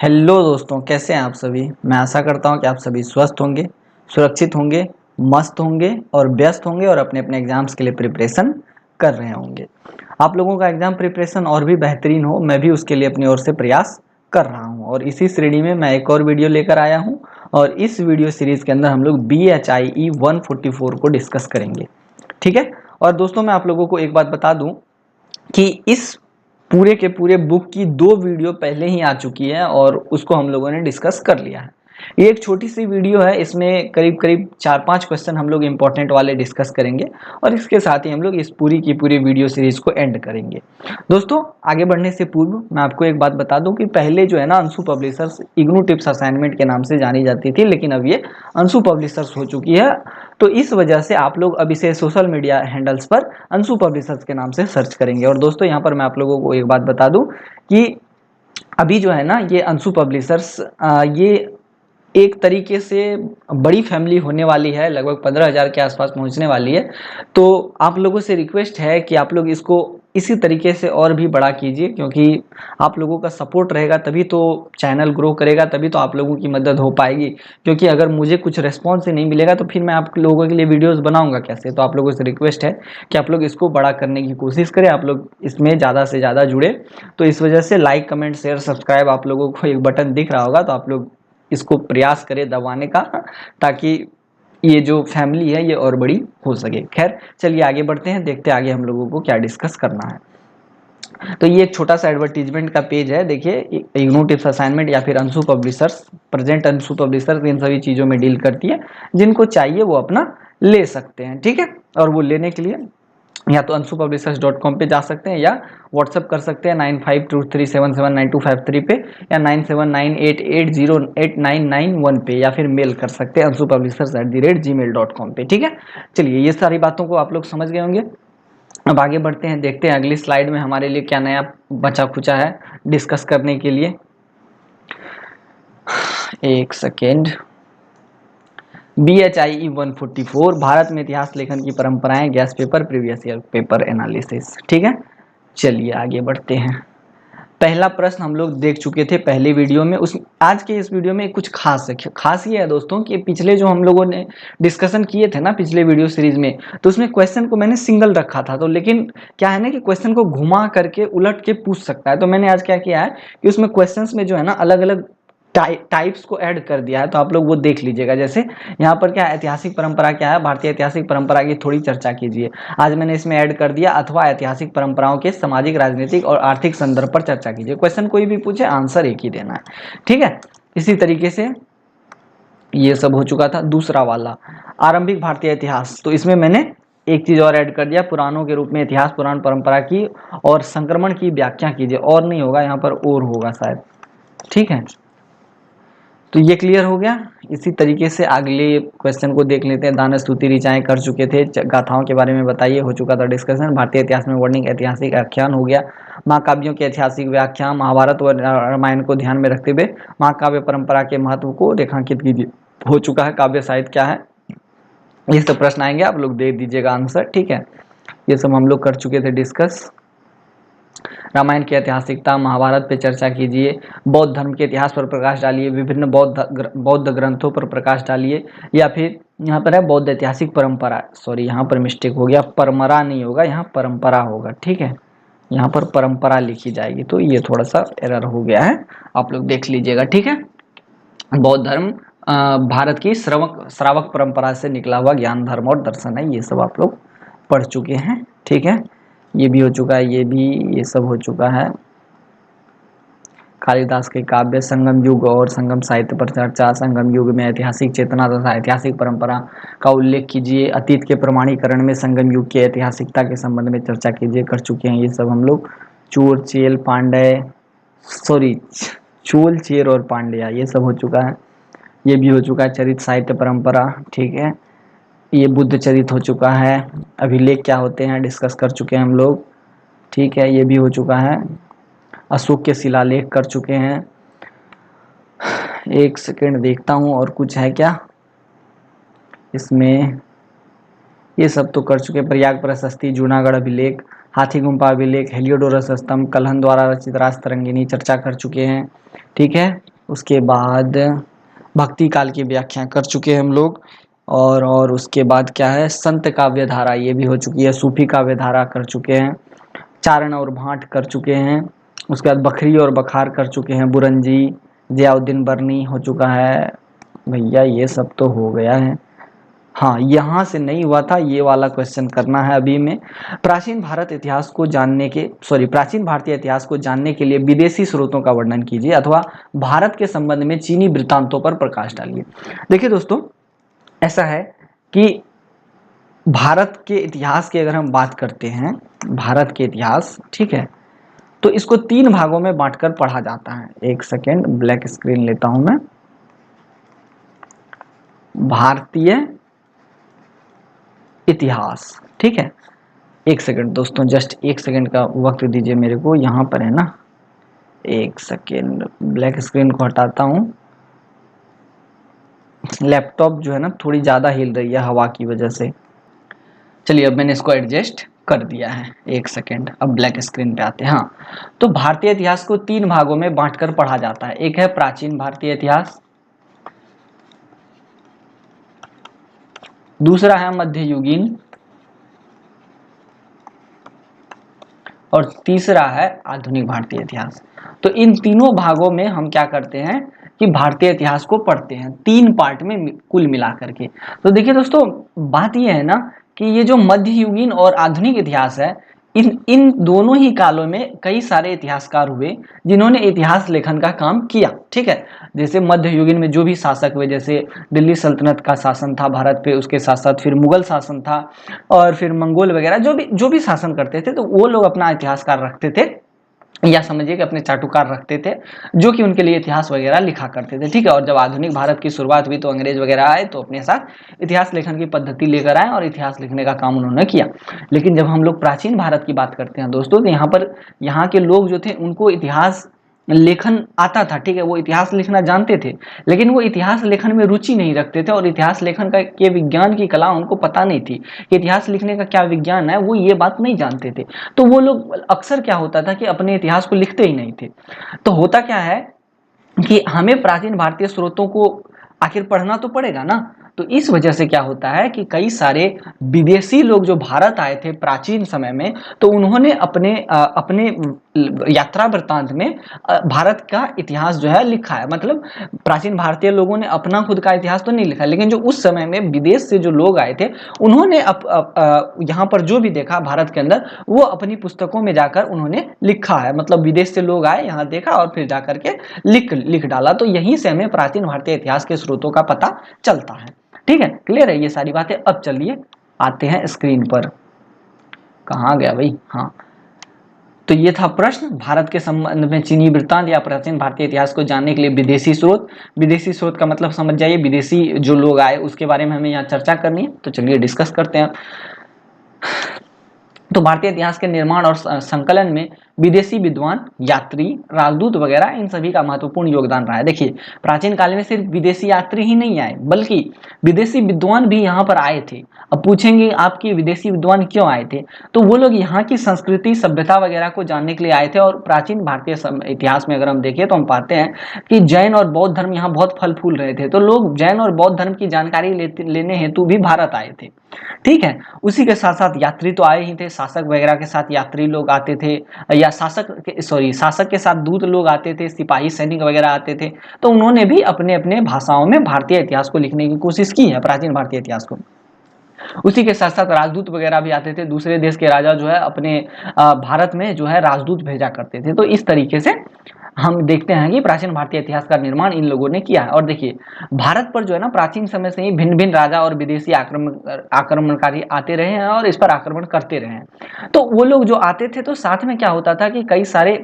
Hello दोस्तों, कैसे हैं आप सभी। मैं आशा करता हूं कि आप सभी स्वस्थ होंगे, सुरक्षित होंगे, मस्त होंगे और व्यस्त होंगे और अपने अपने एग्जाम्स के लिए प्रिपरेशन कर रहे होंगे। आप लोगों का एग्जाम प्रिपरेशन और भी बेहतरीन हो, मैं भी उसके लिए अपनी ओर से प्रयास कर रहा हूं। और इसी श्रेणी में मैं एक और वीडियो लेकर आया हूं और इस वीडियो सीरीज के अंदर हम लोग BHIE 144 को डिस्कस करेंगे। ठीक है। और दोस्तों, मैं आप लोगों को एक बात बता दूं कि इस पूरे के पूरे बुक की 2 वीडियो पहले ही आ चुकी है और उसको हम लोगों ने डिस्कस कर लिया है। ये एक छोटी सी वीडियो है, इसमें करीब करीब 4-5 क्वेश्चन हम लोग इंपॉर्टेंट वाले डिस्कस करेंगे और इसके साथ ही हम लोग इस पूरी की पूरी वीडियो सीरीज को एंड करेंगे। दोस्तों, आगे बढ़ने से पूर्व मैं आपको एक बात बता दूं कि पहले जो है ना, Anshu publishers IGNOU tips assignment के नाम से जानी जाती थी, लेकिन अब ये अंशु पब्लिशर्स हो चुकी है। तो इस वजह से आप लोग अब इसे सोशल मीडिया हैंडल्स पर अंशु पब्लिशर्स के नाम से सर्च करेंगे। और दोस्तों, यहाँ पर मैं आप लोगों को एक बात बता दूं कि अभी जो है ना, ये अंशु पब्लिशर्स ये एक तरीके से बड़ी फैमिली होने वाली है, लगभग 15,000 के आसपास पहुंचने वाली है। तो आप लोगों से रिक्वेस्ट है कि आप लोग इसको इसी तरीके से और भी बड़ा कीजिए, क्योंकि आप लोगों का सपोर्ट रहेगा तभी तो चैनल ग्रो करेगा, तभी तो आप लोगों की मदद हो पाएगी। क्योंकि अगर मुझे कुछ रिस्पॉन्स ही नहीं मिलेगा तो फिर मैं आप लोगों के लिए वीडियोस बनाऊंगा कैसे। तो आप लोगों से रिक्वेस्ट है कि आप लोग इसको बड़ा करने की कोशिश करें, आप लोग इसमें ज़्यादा से ज़्यादा जुड़े। तो इस वजह से लाइक, कमेंट, शेयर, सब्सक्राइब, आप लोगों को एक बटन दिख रहा होगा, तो आप लोग इसको प्रयास करें दबाने का, ताकि ये जो फैमिली है ये और बड़ी हो सके। खैर, चलिए आगे बढ़ते हैं, देखते हैं आगे हम लोगों को क्या डिस्कस करना है। तो ये एक छोटा सा एडवर्टीजमेंट का पेज है, देखिए। इग्नू टिप्स असाइनमेंट या फिर Anshu publishers, present Anshu publishers इन सभी चीज़ों में डील करती है। जिनको चाहिए वो अपना ले सकते हैं, ठीक है। और वो लेने के लिए या तो ansupublishers.com पे जा सकते हैं या व्हाट्सअप कर सकते हैं 9523779253 पे या 9798808991 पे, या फिर मेल कर सकते हैं ansupublishers@gmail.com पे, ठीक है। चलिए, ये सारी बातों को आप लोग समझ गए होंगे। अब आगे बढ़ते हैं, देखते हैं अगली स्लाइड में हमारे लिए क्या नया बचा खुचा है डिस्कस करने के लिए। एक सेकेंड। BHIE 144 भारत में इतिहास लेखन की परंपराएं, gas paper, previous year paper analysis, ठीक है। चलिए आगे बढ़ते हैं। पहला प्रश्न हम लोग देख चुके थे पहले वीडियो में। उस आज के इस वीडियो में कुछ खास है। खास ये है दोस्तों कि पिछले जो हम लोगों ने डिस्कशन किए थे ना पिछले वीडियो सीरीज में, तो उसमें क्वेश्चन को मैंने सिंगल रखा था। तो लेकिन क्या है ना कि क्वेश्चन को घुमा करके उलट के पूछ सकता है। तो मैंने आज क्या किया है कि उसमें क्वेश्चंस में जो है ना अलग अलग टाइप्स को ऐड कर दिया है। तो आप लोग वो देख लीजिएगा। जैसे यहाँ पर क्या है, ऐतिहासिक परंपरा क्या है, भारतीय ऐतिहासिक परंपरा की थोड़ी चर्चा कीजिए। आज मैंने इसमें ऐड कर दिया, अथवा ऐतिहासिक परंपराओं के सामाजिक, राजनीतिक और आर्थिक संदर्भ पर चर्चा कीजिए। क्वेश्चन कोई भी पूछे, आंसर एक ही देना है, ठीक है। इसी तरीके से ये सब हो चुका था। दूसरा वाला आरंभिक भारतीय इतिहास, तो इसमें मैंने एक चीज और ऐड कर दिया, पुराणों के रूप में इतिहास, पुराण परंपरा की और संक्रमण की व्याख्या कीजिए। और नहीं होगा यहाँ पर, और होगा शायद, ठीक है। तो ये क्लियर हो गया। इसी तरीके से अगले क्वेश्चन को देख लेते हैं। दान, स्तुति, ऋचाएं कर चुके थे। गाथाओं के बारे में बताइए, हो चुका था डिस्कशन। भारतीय इतिहास में वर्णिक ऐतिहासिक आख्यान हो गया। महाकाव्यों के ऐतिहासिक व्याख्या, महाभारत व रामायण को ध्यान में रखते हुए महाकाव्य परंपरा के महत्व को रेखांकित कीजिए, हो चुका है। काव्य साहित्य क्या है, ये सब प्रश्न आएंगे, आप लोग दे दीजिएगा आंसर, ठीक है। ये सब हम लोग कर चुके थे डिस्कस। रामायण की ऐतिहासिकता, महाभारत पे चर्चा कीजिए। बौद्ध धर्म के इतिहास पर प्रकाश डालिए, विभिन्न बौद्ध ग्रंथों पर प्रकाश डालिए। या फिर यहाँ पर है बौद्ध ऐतिहासिक परंपरा, सॉरी यहाँ पर मिस्टेक हो गया, परमरा नहीं होगा, यहाँ परंपरा होगा, ठीक है। यहाँ पर परंपरा लिखी जाएगी, तो ये थोड़ा सा एरर हो गया है, आप लोग देख लीजिएगा, ठीक है। बौद्ध धर्म भारत की श्रावक परंपरा से निकला हुआ ज्ञान, धर्म और दर्शन है। ये सब आप लोग पढ़ चुके हैं, ठीक है। ये भी हो चुका है, ये भी, ये सब हो चुका है। कालिदास के काव्य, संगम युग और संगम साहित्य पर चर्चा। संगम युग में ऐतिहासिक चेतना तथा ऐतिहासिक परंपरा का उल्लेख कीजिए। अतीत के प्रमाणीकरण में संगम युग की ऐतिहासिकता के संबंध में चर्चा कीजिए, कर चुके हैं ये सब हम लोग। चोर, चेल, पांड्य, सॉरी चोल, चेर और पांड्या, ये सब हो चुका है। ये भी हो चुका है। चरित साहित्य परंपरा, ठीक है। ये बुद्ध चरित हो चुका है। अभिलेख क्या होते हैं डिस्कस कर चुके हैं हम लोग, ठीक है। ये भी हो चुका है। अशोक के शिलालेख कर चुके हैं। एक सेकंड देखता हूँ और कुछ है क्या इसमें। ये सब तो कर चुके। प्रयाग प्रशस्ति, जूनागढ़ अभिलेख, हाथी गुम्फा अभिलेख, हेलियोडोरस स्तंभ, कलहन द्वारा रचित राजतरंगिनी चर्चा कर चुके हैं, ठीक है। उसके बाद भक्ति काल की व्याख्या कर चुके हैं हम लोग। और उसके बाद क्या है, संत काव्य धारा ये भी हो चुकी है, सूफी काव्य धारा कर चुके हैं, चारण और भाट कर चुके हैं। उसके बाद बखरी और बखार कर चुके हैं, बुरंजी, जियाउद्दीन बर्नी हो चुका है। भैया ये सब तो हो गया है। हाँ, यहाँ से नहीं हुआ था, ये वाला क्वेश्चन करना है अभी में। प्राचीन भारत इतिहास को जानने के प्राचीन भारतीय इतिहास को जानने के लिए विदेशी स्रोतों का वर्णन कीजिए अथवा भारत के संबंध में चीनी वृत्तांतों पर प्रकाश डालिए। देखिए दोस्तों, ऐसा है कि भारत के इतिहास की अगर हम बात करते हैं, भारत के इतिहास, ठीक है, तो इसको 3 भागों में बांटकर पढ़ा जाता है। एक सेकेंड, ब्लैक स्क्रीन लेता हूं मैं। भारतीय इतिहास, ठीक है। एक सेकेंड दोस्तों, जस्ट एक सेकेंड का वक्त दीजिए मेरे को, यहाँ पर है ना, एक सेकेंड, ब्लैक स्क्रीन को हटाता हूँ। लैपटॉप जो है ना थोड़ी ज़्यादा हिल रही है हवा की वजह से। चलिए अब मैंने इसको एडजस्ट कर दिया है, एक सेकेंड, अब ब्लैक स्क्रीन पे आते हैं। हाँ, तो भारतीय इतिहास को 3 भागों में बांटकर पढ़ा जाता है। एक है प्राचीन भारतीय इतिहास, दूसरा है मध्ययुगीन, और तीसरा है आधुनिक भारतीय इतिहास। तो इन तीनों भागों में हम क्या करते हैं कि भारतीय इतिहास को पढ़ते हैं, 3 पार्ट में कुल मिला करके। तो देखिए दोस्तों, बात यह है ना कि ये जो मध्ययुगीन और आधुनिक इतिहास है, इन इन दोनों ही कालों में कई सारे इतिहासकार हुए जिन्होंने इतिहास लेखन का काम किया, ठीक है। जैसे मध्ययुगीन में जो भी शासक हुए, जैसे दिल्ली सल्तनत का शासन था भारत पे, उसके साथ साथ फिर मुगल शासन था, और फिर मंगोल वगैरह जो भी शासन करते थे, तो वो लोग अपना इतिहासकार रखते थे, या समझिए कि अपने चाटुकार रखते थे, जो कि उनके लिए इतिहास वगैरह लिखा करते थे, ठीक है। और जब आधुनिक भारत की शुरुआत हुई तो अंग्रेज वगैरह आए, तो अपने साथ इतिहास लेखन की पद्धति लेकर आए और इतिहास लिखने का काम उन्होंने किया। लेकिन जब हम लोग प्राचीन भारत की बात करते हैं दोस्तों, तो यहाँ के लोग जो थे उनको इतिहास लेखन आता था, ठीक है, वो इतिहास लिखना जानते थे, लेकिन वो इतिहास लेखन में रुचि नहीं रखते थे, और इतिहास लेखन का के विज्ञान की कला उनको पता नहीं थी कि इतिहास लिखने का क्या विज्ञान है, वो ये बात नहीं जानते थे। तो वो लोग अक्सर क्या होता था कि अपने इतिहास को लिखते ही नहीं थे। तो होता क्या है कि हमें प्राचीन भारतीय स्रोतों को आखिर पढ़ना तो पड़ेगा ना। तो इस वजह से क्या होता है कि कई सारे विदेशी लोग जो भारत आए थे प्राचीन समय में, तो उन्होंने अपने यात्रा वृत्तांत में भारत का इतिहास जो है लिखा है। मतलब प्राचीन भारतीय लोगों ने अपना खुद का इतिहास तो नहीं लिखा, लेकिन जो उस समय में विदेश से जो लोग आए थे उन्होंने यहाँ पर जो भी देखा भारत के अंदर, वो अपनी पुस्तकों में जाकर उन्होंने लिखा है। मतलब विदेश से लोग आए, यहाँ देखा और फिर जाकर के लिख डाला। तो यहीं से हमें प्राचीन भारतीय इतिहास के स्रोतों का पता चलता है, ठीक है। क्लियर है ये सारी बातें। अब चलिए आते हैं स्क्रीन पर, कहाँ गया भाई, हाँ। तो ये था प्रश्न, भारत के संबंध में चीनी वृत्तांत या प्राचीन भारतीय इतिहास को जानने के लिए विदेशी स्रोत। विदेशी स्रोत का मतलब समझ जाइए, विदेशी जो लोग आए उसके बारे में हमें यहाँ चर्चा करनी है। तो चलिए डिस्कस करते हैं। तो भारतीय इतिहास के निर्माण और संकलन में विदेशी विद्वान, यात्री, राजदूत वगैरह इन सभी का महत्वपूर्ण योगदान रहा है। देखिए, प्राचीन काल में सिर्फ विदेशी यात्री ही नहीं आए, बल्कि विदेशी विद्वान भी यहाँ पर आए थे। अब पूछेंगे आपके विदेशी विद्वान क्यों आए थे, तो वो लोग यहाँ की संस्कृति, सभ्यता वगैरह को जानने के लिए आए थे। और प्राचीन भारतीय इतिहास में अगर हम देखें तो हम पाते हैं कि जैन और बौद्ध धर्म यहाँ बहुत फल फूल रहे थे, तो लोग जैन और बौद्ध धर्म की जानकारी लेने हेतु भी भारत आए थे, ठीक है। उसी के साथ साथ यात्री तो आए ही थे, शासक वगैरह के साथ यात्री लोग आते थे, या शासक के साथ दूत लोग आते थे, सिपाही सैनिक वगैरह आते थे। तो उन्होंने भी अपने अपने भाषाओं में भारतीय इतिहास को लिखने की कोशिश की है, प्राचीन भारतीय इतिहास को। उसी के साथ साथ राजदूत वगैरह भी आते थे, दूसरे देश के राजा जो है अपने भारत में जो है राजदूत भेजा करते थे। तो इस तरीके से हम देखते हैं कि प्राचीन भारतीय इतिहास का निर्माण इन लोगों ने किया है। और देखिए, भारत पर जो है ना प्राचीन समय से ही भिन्न भिन्न राजा और विदेशी आक्रमणकारी आते रहे हैं और इस पर आक्रमण करते रहे हैं। तो वो लोग जो आते थे, तो साथ में क्या होता था कि कई सारे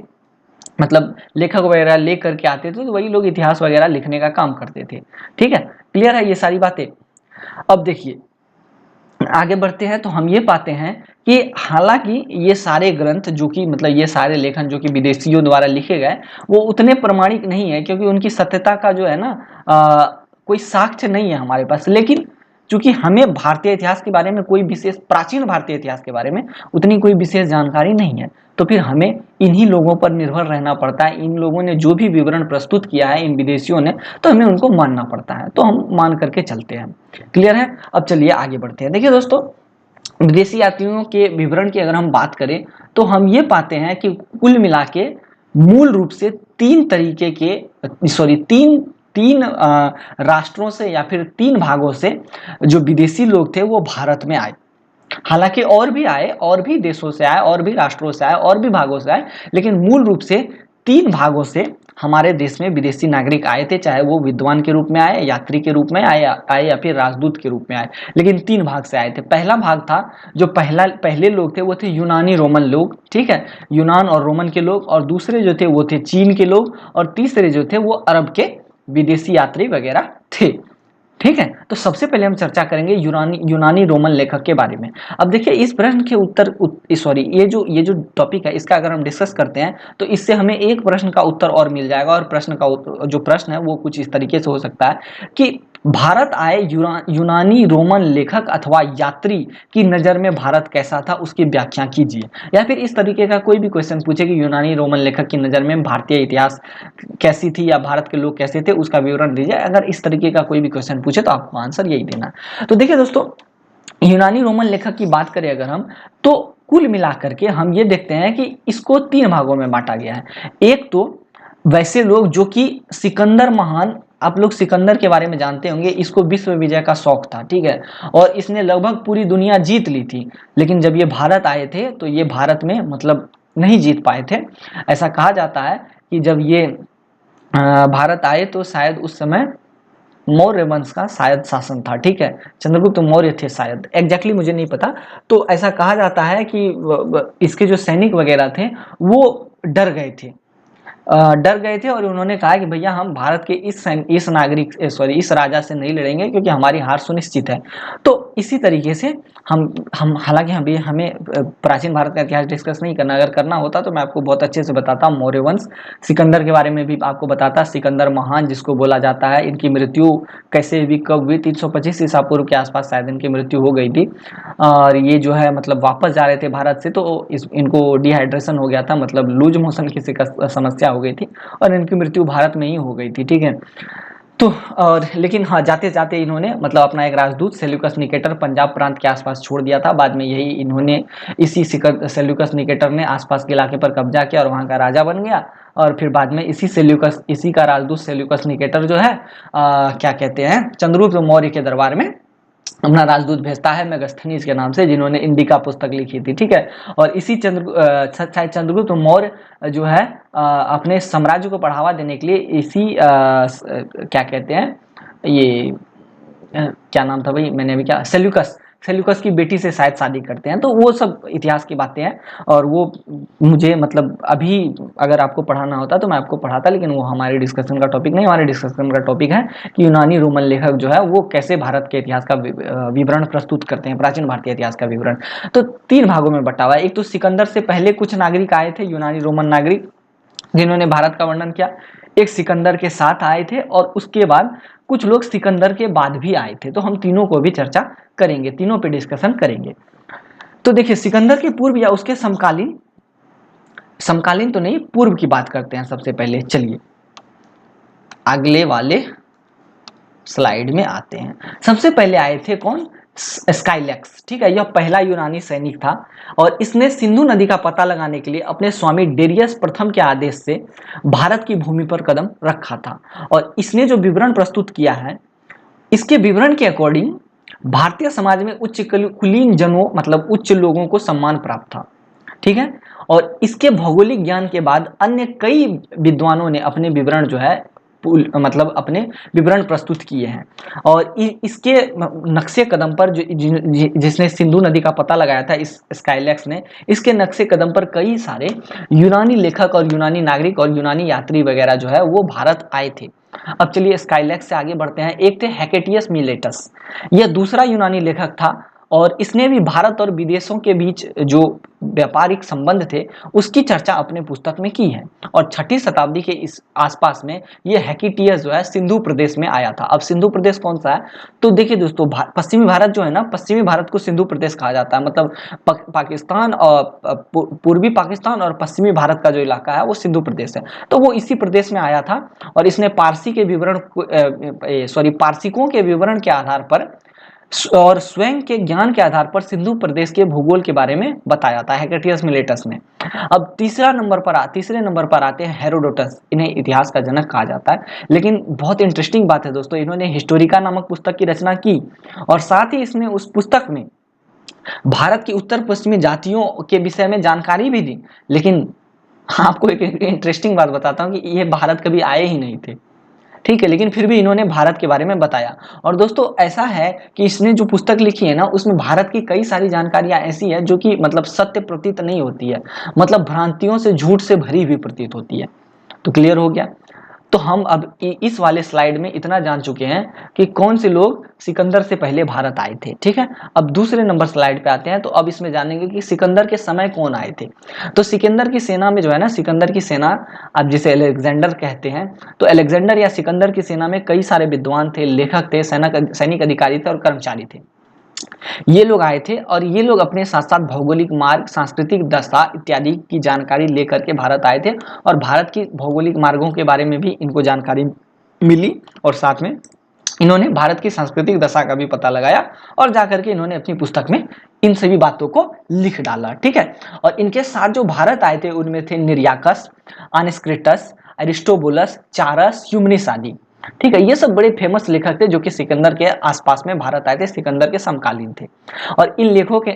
मतलब लेखक वगैरह ले करके आते थे, तो वही लोग इतिहास वगैरह लिखने का काम करते थे, ठीक है। क्लियर है ये सारी बातें। अब देखिए आगे बढ़ते हैं, तो हम ये पाते हैं कि हालांकि ये सारे ग्रंथ जो कि मतलब ये सारे लेखन जो कि विदेशियों द्वारा लिखे गए, वो उतने प्रमाणिक नहीं है, क्योंकि उनकी सत्यता का जो है ना कोई साक्ष्य नहीं है हमारे पास। लेकिन चूंकि हमें भारतीय इतिहास के बारे में कोई विशेष, प्राचीन भारतीय इतिहास के बारे में उतनी कोई विशेष जानकारी नहीं है, तो फिर हमें इन्हीं लोगों पर निर्भर रहना पड़ता है। इन लोगों ने जो भी विवरण प्रस्तुत किया है, इन विदेशियों ने, तो हमें उनको मानना पड़ता है, तो हम मान करके चलते हैं। क्लियर है? अब चलिए आगे बढ़ते हैं। देखिए दोस्तों, विदेशी यात्रियों के विवरण की अगर हम बात करें तो हम ये पाते हैं कि कुल मिला के मूल रूप से तीन तरीके के, सॉरी तीन तीन राष्ट्रों से या फिर तीन भागों से जो विदेशी लोग थे वो भारत में आए। हालांकि और भी आए, और भी देशों से आए, और भी राष्ट्रों से आए, और भी भागों से आए, लेकिन मूल रूप से तीन भागों से हमारे देश में विदेशी नागरिक आए थे, चाहे वो विद्वान के रूप में आए, यात्री के रूप में आए या फिर राजदूत के रूप में आए, लेकिन तीन भाग से आए थे। पहला भाग था, जो पहले लोग थे वो थे यूनानी रोमन लोग, ठीक है, यूनान और रोमन के लोग, और दूसरे जो थे वो थे चीन के लोग, और तीसरे जो थे वो अरब के विदेशी यात्री वगैरह थे। ठीक है, तो सबसे पहले हम चर्चा करेंगे यूनानी रोमन लेखक के बारे में। अब देखिए, इस प्रश्न के उत्तर, सॉरी, ये जो टॉपिक है इसका अगर हम डिस्कस करते हैं तो इससे हमें एक प्रश्न का उत्तर और मिल जाएगा, और जो प्रश्न है वो कुछ इस तरीके से हो सकता है कि भारत आए यूनानी रोमन लेखक अथवा यात्री की नज़र में भारत कैसा था, उसकी व्याख्या कीजिए। या फिर इस तरीके का कोई भी क्वेश्चन पूछे कि यूनानी रोमन लेखक की नज़र में भारतीय इतिहास कैसी थी या भारत के लोग कैसे थे, उसका विवरण दीजिए। अगर इस तरीके का कोई भी क्वेश्चन पूछे तो आपको आंसर यही देना। तो देखिए दोस्तों, यूनानी रोमन लेखक की बात करें अगर हम, तो कुल मिलाकर के हम ये देखते हैं कि इसको तीन भागों में बांटा गया है। एक तो वैसे लोग जो कि सिकंदर महान, आप लोग सिकंदर के बारे में जानते होंगे, इसको विश्व विजय का शौक था, ठीक है, और इसने लगभग पूरी दुनिया जीत ली थी, लेकिन जब ये भारत आए थे तो ये भारत में मतलब नहीं जीत पाए थे। ऐसा कहा जाता है कि जब ये भारत आए तो शायद उस समय मौर्य वंश का शायद शासन था, ठीक है, चंद्रगुप्त मौर्य थे शायद, एग्जैक्टली मुझे नहीं पता। तो ऐसा कहा जाता है कि इसके जो सैनिक वगैरह थे वो डर गए थे, और उन्होंने कहा कि भैया हम भारत के इस नागरिक, सॉरी, इस राजा से नहीं लड़ेंगे क्योंकि हमारी हार सुनिश्चित है। तो इसी तरीके से हम हालांकि हमें प्राचीन भारत का इतिहास डिस्कस नहीं करना, अगर करना होता तो मैं आपको बहुत अच्छे से बताता। मौर्य वंश, सिकंदर के बारे में भी आपको बताता, सिकंदर महान जिसको बोला जाता है, इनकी मृत्यु कैसे हुई, कब हुई, 325 ईसा पूर्व के आसपास शायद इनकी मृत्यु हो गई थी, और ये जो है मतलब वापस जा रहे थे भारत से, तो इनको डिहाइड्रेशन हो गया था, मतलब लूज मोशन की समस्या हो गई थी, और इनकी मृत्यु भारत में ही हो गई थी, ठीक है। तो और लेकिन हाँ, जाते जाते इन्होंने मतलब अपना एक राजदूत सेल्यूकस निकेटर पंजाब प्रांत के आसपास छोड़ दिया था। बाद में यही इन्होंने इसी सेल्यूकस निकेटर ने आसपास के इलाके पर कब्जा किया और वहाँ का राजा बन गया, और फिर बाद में इसी का राजदूत सेल्यूकस निकेटर जो है क्या कहते हैं, चंद्रगुप्त मौर्य के दरबार में अपना राजदूत भेजता है मेगास्थनीज के नाम से, जिन्होंने इंडिका पुस्तक लिखी थी, ठीक है। और इसी चंद्रगुप्त मौर्य जो है अपने साम्राज्य को बढ़ावा देने के लिए इसी क्या कहते हैं, ये क्या नाम था भाई, मैंने अभी क्या, सेल्यूकस की बेटी से शायद शादी करते हैं। तो वो सब इतिहास की बातें हैं, और वो मुझे मतलब अभी अगर आपको पढ़ाना होता तो मैं आपको पढ़ाता, लेकिन वो हमारे डिस्कशन का टॉपिक नहीं। हमारे डिस्कशन का टॉपिक है कि यूनानी रोमन लेखक जो है वो कैसे भारत के इतिहास का विवरण प्रस्तुत करते हैं, प्राचीन भारतीय इतिहास का विवरण। तो तीन भागों में बटा हुआ है। एक तो सिकंदर से पहले कुछ नागरिक आए थे, यूनानी रोमन नागरिक, जिन्होंने भारत का वर्णन किया। एक सिकंदर के साथ आए थे, और उसके बाद कुछ लोग सिकंदर के बाद भी आए थे। तो हम तीनों को भी चर्चा करेंगे, तीनों पे डिस्कशन करेंगे। तो देखिए, सिकंदर के पूर्व या उसके समकालीन तो नहीं, पूर्व की बात करते हैं सबसे पहले। चलिए अगले वाले स्लाइड में आते हैं। सबसे पहले आए थे कौन, स्काइलैक्स, ठीक है। यह पहला यूनानी सैनिक था, और इसने सिंधु नदी का पता लगाने के लिए अपने स्वामी डेरियस प्रथम के आदेश से भारत की भूमि पर कदम रखा था। और इसने जो विवरण प्रस्तुत किया है, इसके विवरण के अकॉर्डिंग भारतीय समाज में उच्च कुलीन जनों, मतलब उच्च लोगों को सम्मान प्राप्त था, ठीक है। और इसके भौगोलिक ज्ञान के बाद अन्य कई विद्वानों ने अपने विवरण जो है मतलब अपने विवरण प्रस्तुत किए हैं। और इसके नक्शे कदम पर जिसने सिंधु नदी का पता लगाया था, इस स्काइलैक्स ने, इसके नक्शे कदम पर कई सारे यूनानी लेखक और यूनानी नागरिक और यूनानी यात्री वगैरह जो है वो भारत आए थे। अब चलिए स्काइलैक्स से आगे बढ़ते हैं। एक थे हेकेटियस मिलेटस, यह दूसरा यूनानी लेखक था, और इसने भी भारत और विदेशों के बीच जो व्यापारिक संबंध थे उसकी चर्चा अपने पुस्तक में की है। और 6ठी शताब्दी के इस आसपास में ये हेकिटियस जो है सिंधु प्रदेश में आया था। अब सिंधु प्रदेश कौन सा है, तो देखिए दोस्तों, पश्चिमी भारत जो है ना, पश्चिमी भारत को सिंधु प्रदेश कहा जाता है। मतलब पाकिस्तान और पूर्वी पाकिस्तान और पश्चिमी भारत का जो इलाका है वो सिंधु प्रदेश है। तो वो इसी प्रदेश में आया था और इसने पारसिकों के विवरण के आधार पर और स्वयं के ज्ञान के आधार पर सिंधु प्रदेश के भूगोल के बारे में बताया था हेकेटियस मिलेटस ने। अब तीसरे नंबर पर आते हैं हेरोडोटस। इन्हें इतिहास का जनक कहा जाता है। लेकिन बहुत इंटरेस्टिंग बात है दोस्तों, इन्होंने हिस्टोरिका नामक पुस्तक की रचना की और साथ ही इसने उस पुस्तक में भारत की उत्तर पश्चिमी जातियों के विषय में जानकारी भी दी। लेकिन आपको एक इंटरेस्टिंग बात बताता हूँ कि ये भारत कभी आए ही नहीं थे, ठीक है, लेकिन फिर भी इन्होंने भारत के बारे में बताया। और दोस्तों ऐसा है कि इसने जो पुस्तक लिखी है ना, उसमें भारत की कई सारी जानकारियां ऐसी है जो कि मतलब सत्य प्रतीत नहीं होती है, मतलब भ्रांतियों से, झूठ से भरी हुई प्रतीत होती है। तो क्लियर हो गया। तो हम अब इस वाले स्लाइड में इतना जान चुके हैं कि कौन से लोग सिकंदर से पहले भारत आए थे, ठीक है। अब दूसरे नंबर स्लाइड पे आते हैं। तो अब इसमें जानेंगे कि सिकंदर के समय कौन आए थे। तो सिकंदर की सेना में जो है ना, सिकंदर की सेना, अब जिसे अलेक्जेंडर कहते हैं, तो अलेक्जेंडर या सिकंदर की सेना में कई सारे विद्वान थे, लेखक थे, सैनिक अधिकारी थे और कर्मचारी थे। ये लोग आए थे और ये लोग अपने साथ साथ भौगोलिक मार्ग, सांस्कृतिक दशा इत्यादि की जानकारी लेकर के भारत आए थे और भारत की भौगोलिक मार्गों के बारे में भी इनको जानकारी मिली और साथ में इन्होंने भारत की सांस्कृतिक दशा का भी पता लगाया और जाकर के इन्होंने अपनी पुस्तक में इन सभी बातों को लिख डाला, ठीक है। और इनके साथ जो भारत आए थे उनमें थे निर्याकस, अनस्क्रिटस, अरिस्टोबुलस, चारस, यूमनिस आदि, ठीक है। ये सब बड़े फेमस लेखक थे जो कि सिकंदर के आसपास में भारत आए थे, सिकंदर के समकालीन थे। और इन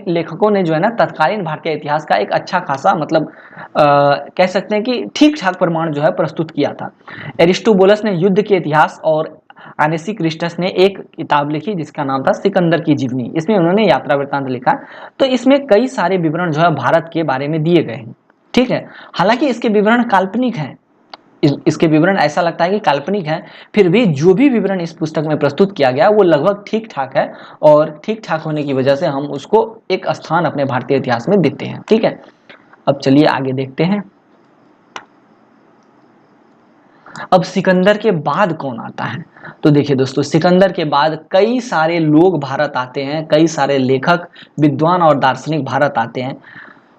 लेखकों ने जो है ना, तत्कालीन भारतीय इतिहास का एक अच्छा खासा मतलब कह सकते हैं कि ठीक ठाक प्रमाण जो है प्रस्तुत किया था। एरिस्टोबुलस ने युद्ध के इतिहास और अनस्क्रिटस ने एक किताब लिखी जिसका नाम था सिकंदर की जीवनी। इसमें उन्होंने यात्रा वृत्तांत लिखा। तो इसमें कई सारे विवरण जो है भारत के बारे में दिए गए हैं, ठीक है। हालांकि इसके विवरण काल्पनिक हैं, इसके विवरण ऐसा लगता है कि काल्पनिक है, फिर भी जो भी विवरण इस पुस्तक में प्रस्तुत किया गया वो लगभग ठीक ठाक है और ठीक ठाक होने की वजह से हम उसको एक स्थान अपने भारतीय इतिहास में देते हैं, ठीक है। अब चलिए आगे देखते हैं। अब सिकंदर के बाद कौन आता है, तो देखिए दोस्तों, सिकंदर के बाद कई सारे लोग भारत आते हैं, कई सारे लेखक, विद्वान और दार्शनिक भारत आते हैं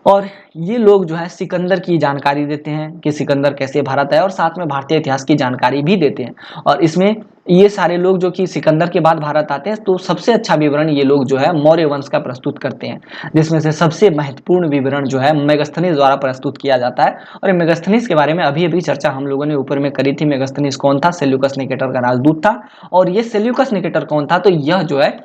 और ये लोग जो है सिकंदर की जानकारी देते हैं कि सिकंदर कैसे भारत आया और साथ में भारतीय इतिहास की जानकारी भी देते हैं। और इसमें ये सारे लोग जो कि सिकंदर के बाद भारत आते हैं, तो सबसे अच्छा विवरण ये लोग जो है मौर्य वंश का प्रस्तुत करते हैं, जिसमें से सबसे महत्वपूर्ण विवरण जो है मेगास्थनीज द्वारा प्रस्तुत किया जाता है। और मेगास्थनीज के बारे में अभी अभी चर्चा हम लोगों ने ऊपर में करी थी। मेगास्थनीज कौन था, सेल्यूकस निकेटर का राजदूत था। और ये सेल्यूकस निकेटर कौन था, तो यह जो है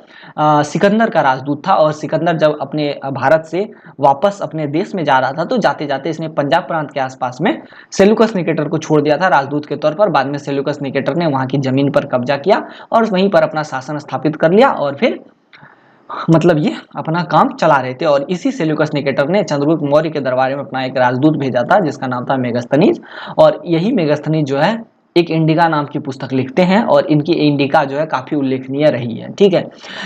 सिकंदर का राजदूत था। और सिकंदर जब अपने भारत से वापस अपने देश में जा रहा था तो जाते जाते इसने पंजाब प्रांत के आसपास में सेल्यूकस निकेटर को छोड़ दिया था राजदूत के तौर पर। बाद में सेल्यूकस निकेटर ने वहां की जमीन पर कब्जा किया और वहीं पर अपना शासन स्थापित कर लिया और फिर मतलब ये अपना काम चला रहे थे। और इसी सेल्यूकस निकेटर ने चंद्रगुप्त मौर्य के दरबार में अपना एक राजदूत भेजा था जिसका नाम था मेगास्थनीज। और यही मेगास्थनीज जो है एक इंडिका नाम की पुस्तक लिखते हैं और इनकी इंडिका जो है काफी उल्लेखनीय रही है, ठीक है।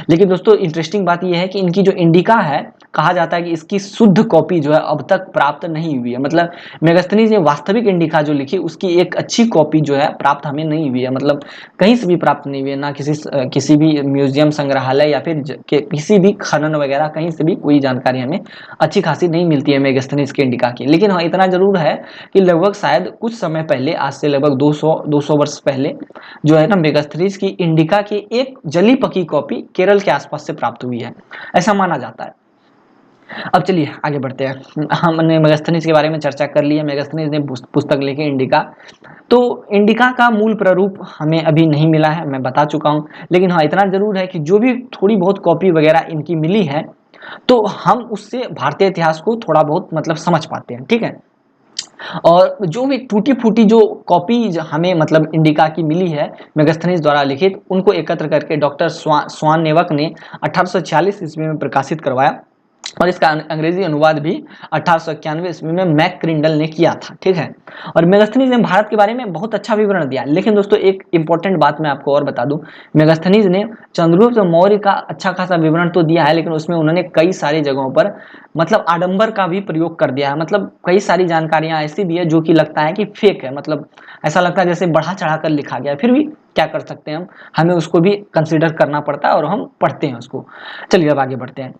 लेकिन दोस्तों इंटरेस्टिंग बात यह है कि इनकी जो इंडिका है, कहा जाता है कि इसकी शुद्ध कॉपी जो है अब तक प्राप्त नहीं हुई है। मतलब मेगास्थनीज ने वास्तविक इंडिका जो लिखी उसकी एक अच्छी कॉपी जो है प्राप्त हमें नहीं हुई है, मतलब कहीं से भी प्राप्त नहीं हुई है, ना किसी भी म्यूजियम, संग्रहालय या फिर किसी भी खनन वगैरह कहीं से भी कोई जानकारी हमें अच्छी खासी नहीं मिलती है मेगास्थनीज की इंडिका की। लेकिन हाँ इतना जरूर है कि लगभग शायद कुछ समय पहले, आज से लगभग 200 वर्ष पहले जो है ना, मेगास्थनीज की इंडिका की एक जली पकी कॉपी केरल के आसपास से प्राप्त हुई है, ऐसा माना जाता है। अब चलिए आगे बढ़ते हैं। हमने मेगास्थनीज के बारे में चर्चा कर ली है। मेगास्थनीज ने पुस्तक लिखी इंडिका। तो इंडिका का मूल प्रारूप हमें अभी नहीं मिला है, मैं बता चुका हूं। लेकिन हाँ इतना जरूर है कि जो भी थोड़ी बहुत कॉपी वगैरह इनकी मिली है तो हम उससे भारतीय इतिहास को थोड़ा बहुत मतलब समझ पाते हैं, ठीक है। और जो भी टूटी फूटी जो कॉपी हमें मतलब इंडिका की मिली है मेगास्थनीज द्वारा लिखित, उनको एकत्र करके डॉक्टर स्वान नेवक ने 1846 ईस्वी में प्रकाशित करवाया। और इसका अंग्रेजी अनुवाद भी 1891 ईस्वी में मैक्रिंडल ने किया था, ठीक है। और मेगास्थनीज ने भारत के बारे में बहुत अच्छा विवरण दिया। लेकिन दोस्तों एक इंपॉर्टेंट बात मैं आपको और बता दूं, मेगास्थनीज ने चंद्रगुप्त मौर्य का अच्छा खासा विवरण तो दिया है, लेकिन उसमें उन्होंने कई सारी जगहों पर मतलब आडंबर का भी प्रयोग कर दिया है। मतलब कई सारी जानकारियां ऐसी दी है जो कि लगता है कि फेक है, मतलब ऐसा लगता है जैसे बढ़ा चढ़ा कर लिखा गया है। फिर भी क्या कर सकते हैं हम, हमें उसको भी कंसिडर करना पड़ता है और हम पढ़ते हैं उसको। चलिए अब आगे बढ़ते हैं।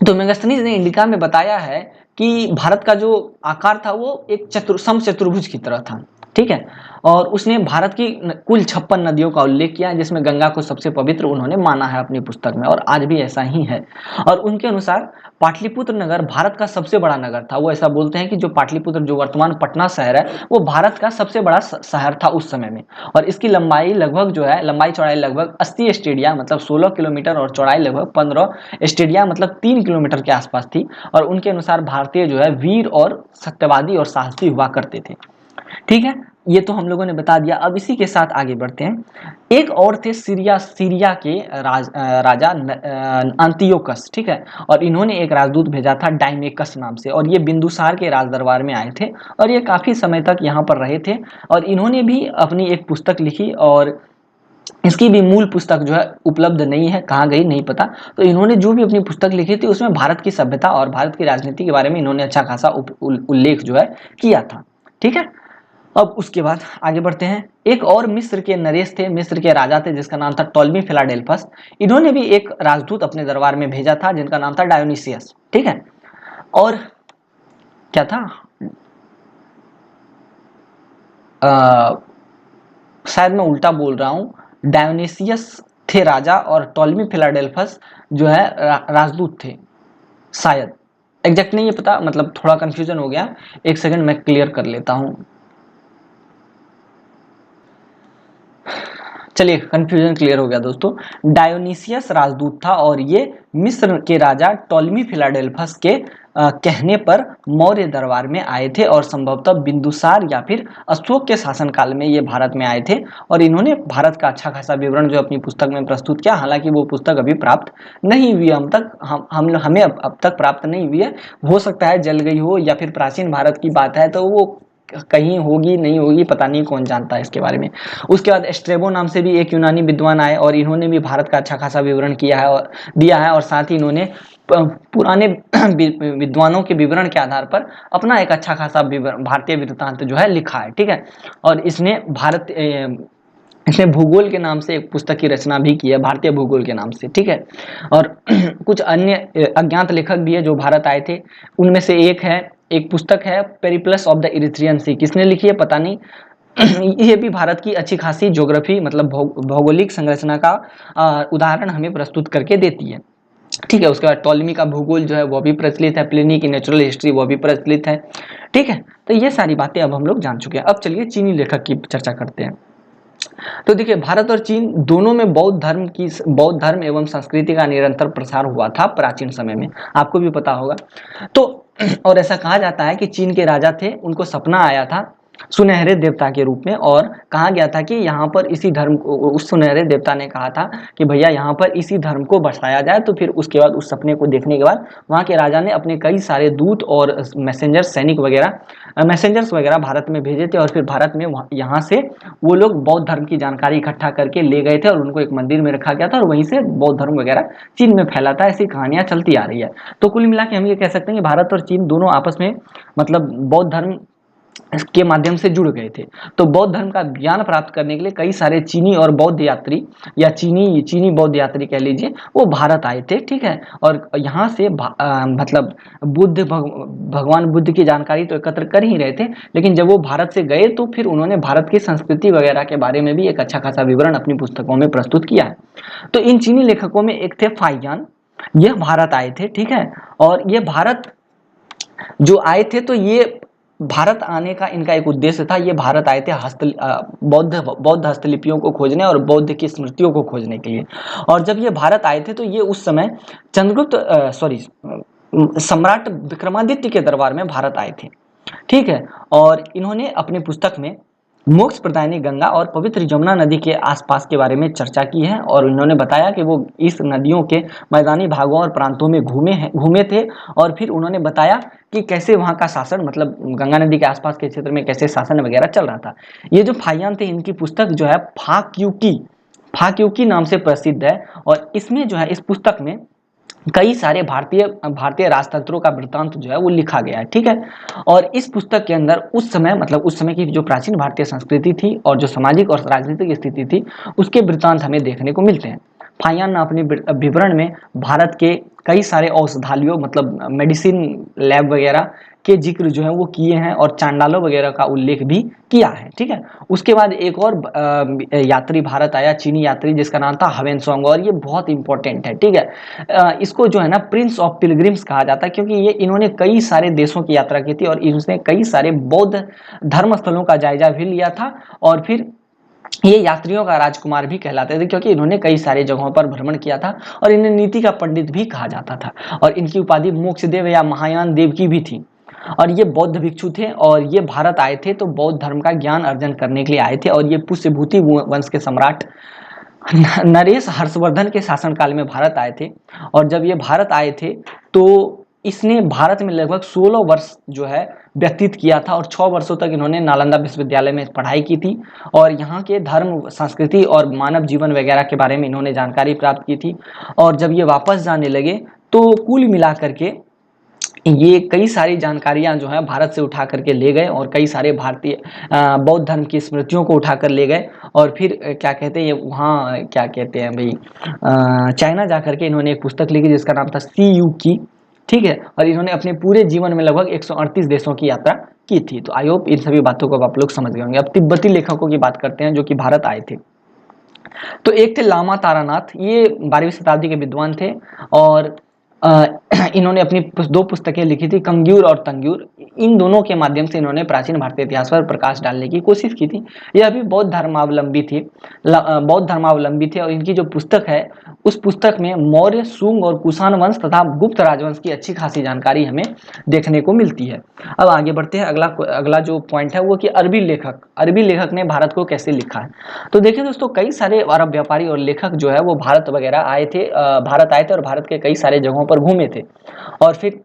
तो मेगास्थनीज ने इंडिका में बताया है कि भारत का जो आकार था वो एक समचतुर्भुज की तरह था, ठीक है। और उसने भारत की कुल 56 नदियों का उल्लेख किया है, जिसमें गंगा को सबसे पवित्र उन्होंने माना है अपनी पुस्तक में, और आज भी ऐसा ही है। और उनके अनुसार पाटलिपुत्र नगर भारत का सबसे बड़ा नगर था। वो ऐसा बोलते हैं कि जो पाटलिपुत्र जो वर्तमान पटना शहर है वो भारत का सबसे बड़ा शहर था उस समय में। और इसकी लंबाई लगभग जो है, लंबाई चौड़ाई लगभग 80 स्टेडिया मतलब 16 किलोमीटर, और चौड़ाई लगभग 15 स्टेडिया मतलब 3 किलोमीटर के आसपास थी। और उनके अनुसार भारतीय जो है वीर और सत्यवादी और साहसी हुआ करते थे, ठीक है। ये तो हम लोगों ने बता दिया। अब इसी के साथ आगे बढ़ते हैं। एक और थे सीरिया के राजा अंतियोकस, ठीक है। और इन्होंने एक राजदूत भेजा था डायमेकस नाम से, और ये बिंदुसार के राजदरबार में आए थे, और ये काफी समय तक यहाँ पर रहे थे। और इन्होंने भी अपनी एक पुस्तक लिखी, और इसकी भी मूल पुस्तक जो है उपलब्ध नहीं है, कहाँ गई नहीं पता। तो इन्होंने जो भी अपनी पुस्तक लिखी थी उसमें भारत की सभ्यता और भारत की राजनीति के बारे में इन्होंने अच्छा खासा उल्लेख जो है किया था, ठीक है। अब उसके बाद आगे बढ़ते हैं। एक और मिस्र के नरेश थे, मिस्र के राजा थे, जिसका नाम था टॉलमी फिलाडेल्फस। इन्होंने भी एक राजदूत अपने दरबार में भेजा था, जिनका नाम था डायोनिसियस, ठीक है। और क्या था, शायद मैं उल्टा बोल रहा हूं, डायोनिसियस थे राजा और टॉलमी फिलाडेल्फस जो है राजदूत थे, शायद एग्जैक्ट नहीं है पता, मतलब थोड़ा कंफ्यूजन हो गया। एक सेकंड मैं क्लियर कर लेता हूं। चलिए कंफ्यूजन क्लियर हो गया दोस्तों। डायोनिसियस राजदूत था, और ये मिस्र के राजा टॉलमी फिलाडेल्फस के कहने पर मौर्य दरबार में आए थे, और संभवतः बिंदुसार या फिर अशोक के शासनकाल में ये भारत में आए थे। और इन्होंने भारत का अच्छा खासा विवरण जो अपनी पुस्तक में प्रस्तुत किया। हालांकि वो पुस्तक अभी प्राप्त नहीं हुई हम तक, हमें अब तक प्राप्त नहीं हुई है। हो सकता है जल गई हो, या फिर प्राचीन भारत की बात है तो वो कहीं होगी नहीं होगी, पता नहीं, कौन जानता है इसके बारे में। उसके बाद स्ट्रेबो नाम से भी एक यूनानी विद्वान आए, और इन्होंने भी भारत का अच्छा खासा विवरण किया है और दिया है। और साथ ही इन्होंने पुराने विद्वानों के विवरण के आधार पर अपना एक अच्छा खासा भारतीय वृत्तांत जो है लिखा है, ठीक है। और इसने भूगोल के नाम से एक पुस्तक की रचना भी की है, भारतीय भूगोल के नाम से, ठीक है। और कुछ अन्य अज्ञात लेखक भी है जो भारत आए थे। उनमें से एक पुस्तक है पेरिप्लस ऑफ द इरिथ्रियन सी, किसने लिखी है पता नहीं। ये भी भारत की अच्छी खासी ज्योग्राफी मतलब भौगोलिक संरचना का उदाहरण हमें प्रस्तुत करके देती है, ठीक है। उसके बाद टॉलमी का भूगोल जो है वो भी प्रचलित है, प्लिनी की नेचुरल हिस्ट्री वो भी प्रचलित है, ठीक है। तो ये सारी बातें अब हम लोग जान चुके हैं। अब चलिए चीनी लेखक की चर्चा करते हैं। तो देखिए भारत और चीन दोनों में बौद्ध धर्म एवं संस्कृति का निरंतर प्रसार हुआ था प्राचीन समय में, आपको भी पता होगा। तो और ऐसा कहा जाता है कि चीन के राजा थे, उनको सपना आया था सुनहरे देवता के रूप में, और कहा गया था कि यहाँ पर इसी धर्म को, उस सुनहरे देवता ने कहा था कि भैया यहाँ पर इसी धर्म को बसाया जाए। तो फिर उसके बाद उस सपने को देखने के बाद वहाँ के राजा ने अपने कई सारे दूत और मैसेंजर्स वगैरह भारत में भेजे थे, और फिर भारत में यहाँ से वो लोग बौद्ध धर्म की जानकारी इकट्ठा करके ले गए थे, और उनको एक मंदिर में रखा गया था, और वहीं से बौद्ध धर्म वगैरह चीन में फैला था। ऐसी कहानियां चलती आ रही है। तो कुल मिला के हम ये कह सकते हैं कि भारत और चीन दोनों आपस में मतलब बौद्ध धर्म के माध्यम से जुड़ गए थे। तो बौद्ध धर्म का ज्ञान प्राप्त करने के लिए कई सारे चीनी और बौद्ध यात्री, या चीनी बौद्ध यात्री कह लीजिए, वो भारत आए थे, ठीक है। और यहाँ से मतलब भगवान बुद्ध की जानकारी तो एकत्र कर ही रहे थे, लेकिन जब वो भारत से गए तो फिर उन्होंने भारत की संस्कृति वगैरह के बारे में भी एक अच्छा खासा विवरण अपनी पुस्तकों में प्रस्तुत किया है। तो इन चीनी लेखकों में एक थे फाइयान, यह भारत आए थे, ठीक है। और ये भारत जो आए थे, तो ये भारत आने का इनका एक उद्देश्य था। ये भारत आए थे बौद्ध हस्तलिपियों को खोजने और बौद्ध की स्मृतियों को खोजने के लिए। और जब ये भारत आए थे तो ये उस समय सम्राट विक्रमादित्य के दरबार में भारत आए थे, ठीक है। और इन्होंने अपनी पुस्तक में मोक्ष प्रदायिनी गंगा और पवित्र यमुना नदी के आसपास के बारे में चर्चा की है और उन्होंने बताया कि वो इस नदियों के मैदानी भागों और प्रांतों में घूमे थे और फिर उन्होंने बताया कि कैसे वहाँ का शासन, मतलब गंगा नदी के आसपास के क्षेत्र में कैसे शासन वगैरह चल रहा था। ये जो फाहियान थे, इनकी पुस्तक जो है फाक्यूकी नाम से प्रसिद्ध है और इसमें जो है, इस पुस्तक में कई सारे भारतीय राजतंत्रों का वृत्तांत जो है वो लिखा गया है। ठीक है, और इस पुस्तक के अंदर उस समय, मतलब उस समय की जो प्राचीन भारतीय संस्कृति थी और जो सामाजिक और राजनीतिक स्थिति थी, उसके वृत्तांत हमें देखने को मिलते हैं। फाहियान ने अपने विवरण में भारत के कई सारे औषधालयों, मतलब मेडिसिन लैब वगैरह के जिक्र जो है वो किए हैं और चांडालों वगैरह का उल्लेख भी किया है। ठीक है, उसके बाद एक और यात्री भारत आया, चीनी यात्री, जिसका नाम था ह्वेनसांग, और ये बहुत इंपॉर्टेंट है। ठीक है, इसको जो है ना प्रिंस ऑफ पिलग्रिम्स कहा जाता है, क्योंकि ये इन्होंने कई सारे देशों की यात्रा की थी और इन्होंने कई सारे बौद्ध धर्म स्थलों का जायजा भी लिया था और फिर ये यात्रियों का राजकुमार भी कहलाते थे, क्योंकि इन्होंने कई सारे जगहों पर भ्रमण किया था और इन्हें नीति का पंडित भी कहा जाता था और इनकी उपाधि मोक्षदेव या महायान देव की भी थी। और ये बौद्ध भिक्षु थे और ये भारत आए थे तो बौद्ध धर्म का ज्ञान अर्जन करने के लिए आए थे और ये पुष्यभूति वंश के सम्राट नरेश हर्षवर्धन के शासनकाल में भारत आए थे। और जब ये भारत आए थे तो इसने भारत में लगभग 16 वर्ष जो है व्यतीत किया था और 6 वर्षों तक इन्होंने नालंदा विश्वविद्यालय में पढ़ाई की थी और यहाँ के धर्म, संस्कृति और मानव जीवन वगैरह के बारे में इन्होंने जानकारी प्राप्त की थी। और जब ये वापस जाने लगे तो कुल मिलाकर के ये कई सारी जानकारियां जो है भारत से उठा करके ले गए और कई सारे भारतीय बौद्ध धर्म की स्मृतियों को उठा कर ले गए और फिर क्या कहते हैं, ये वहाँ क्या कहते हैं भाई, चाइना जा करके इन्होंने एक पुस्तक लिखी जिसका नाम था सी यू की। ठीक है, और इन्होंने अपने पूरे जीवन में लगभग 138 देशों की यात्रा की थी। तो आई होप इन सभी बातों को आप लोग समझ गए होंगे। अब तिब्बती लेखकों की बात करते हैं जो कि भारत आए थे। तो एक थे लामा तारानाथ, ये 12वीं शताब्दी के विद्वान थे और इन्होंने अपनी 2 पुस्तकें लिखी थी, कंग्यूर और तंग्यूर। इन दोनों के माध्यम से इन्होंने प्राचीन भारतीय इतिहास पर प्रकाश डालने की कोशिश की थी। यह भी बौद्ध धर्मावलंबी थे और इनकी जो पुस्तक है उस पुस्तक में मौर्य, शुंग और कुषाण वंश तथा गुप्त राजवंश की अच्छी खासी जानकारी हमें देखने को मिलती है। अब आगे बढ़ते हैं। अगला जो पॉइंट है वो कि अरबी लेखक ने भारत को कैसे लिखा है। तो देखिए दोस्तों, कई सारे अरब व्यापारी और लेखक जो है वो भारत आए थे और भारत के कई सारे जगहों पर घूमे थे और फिर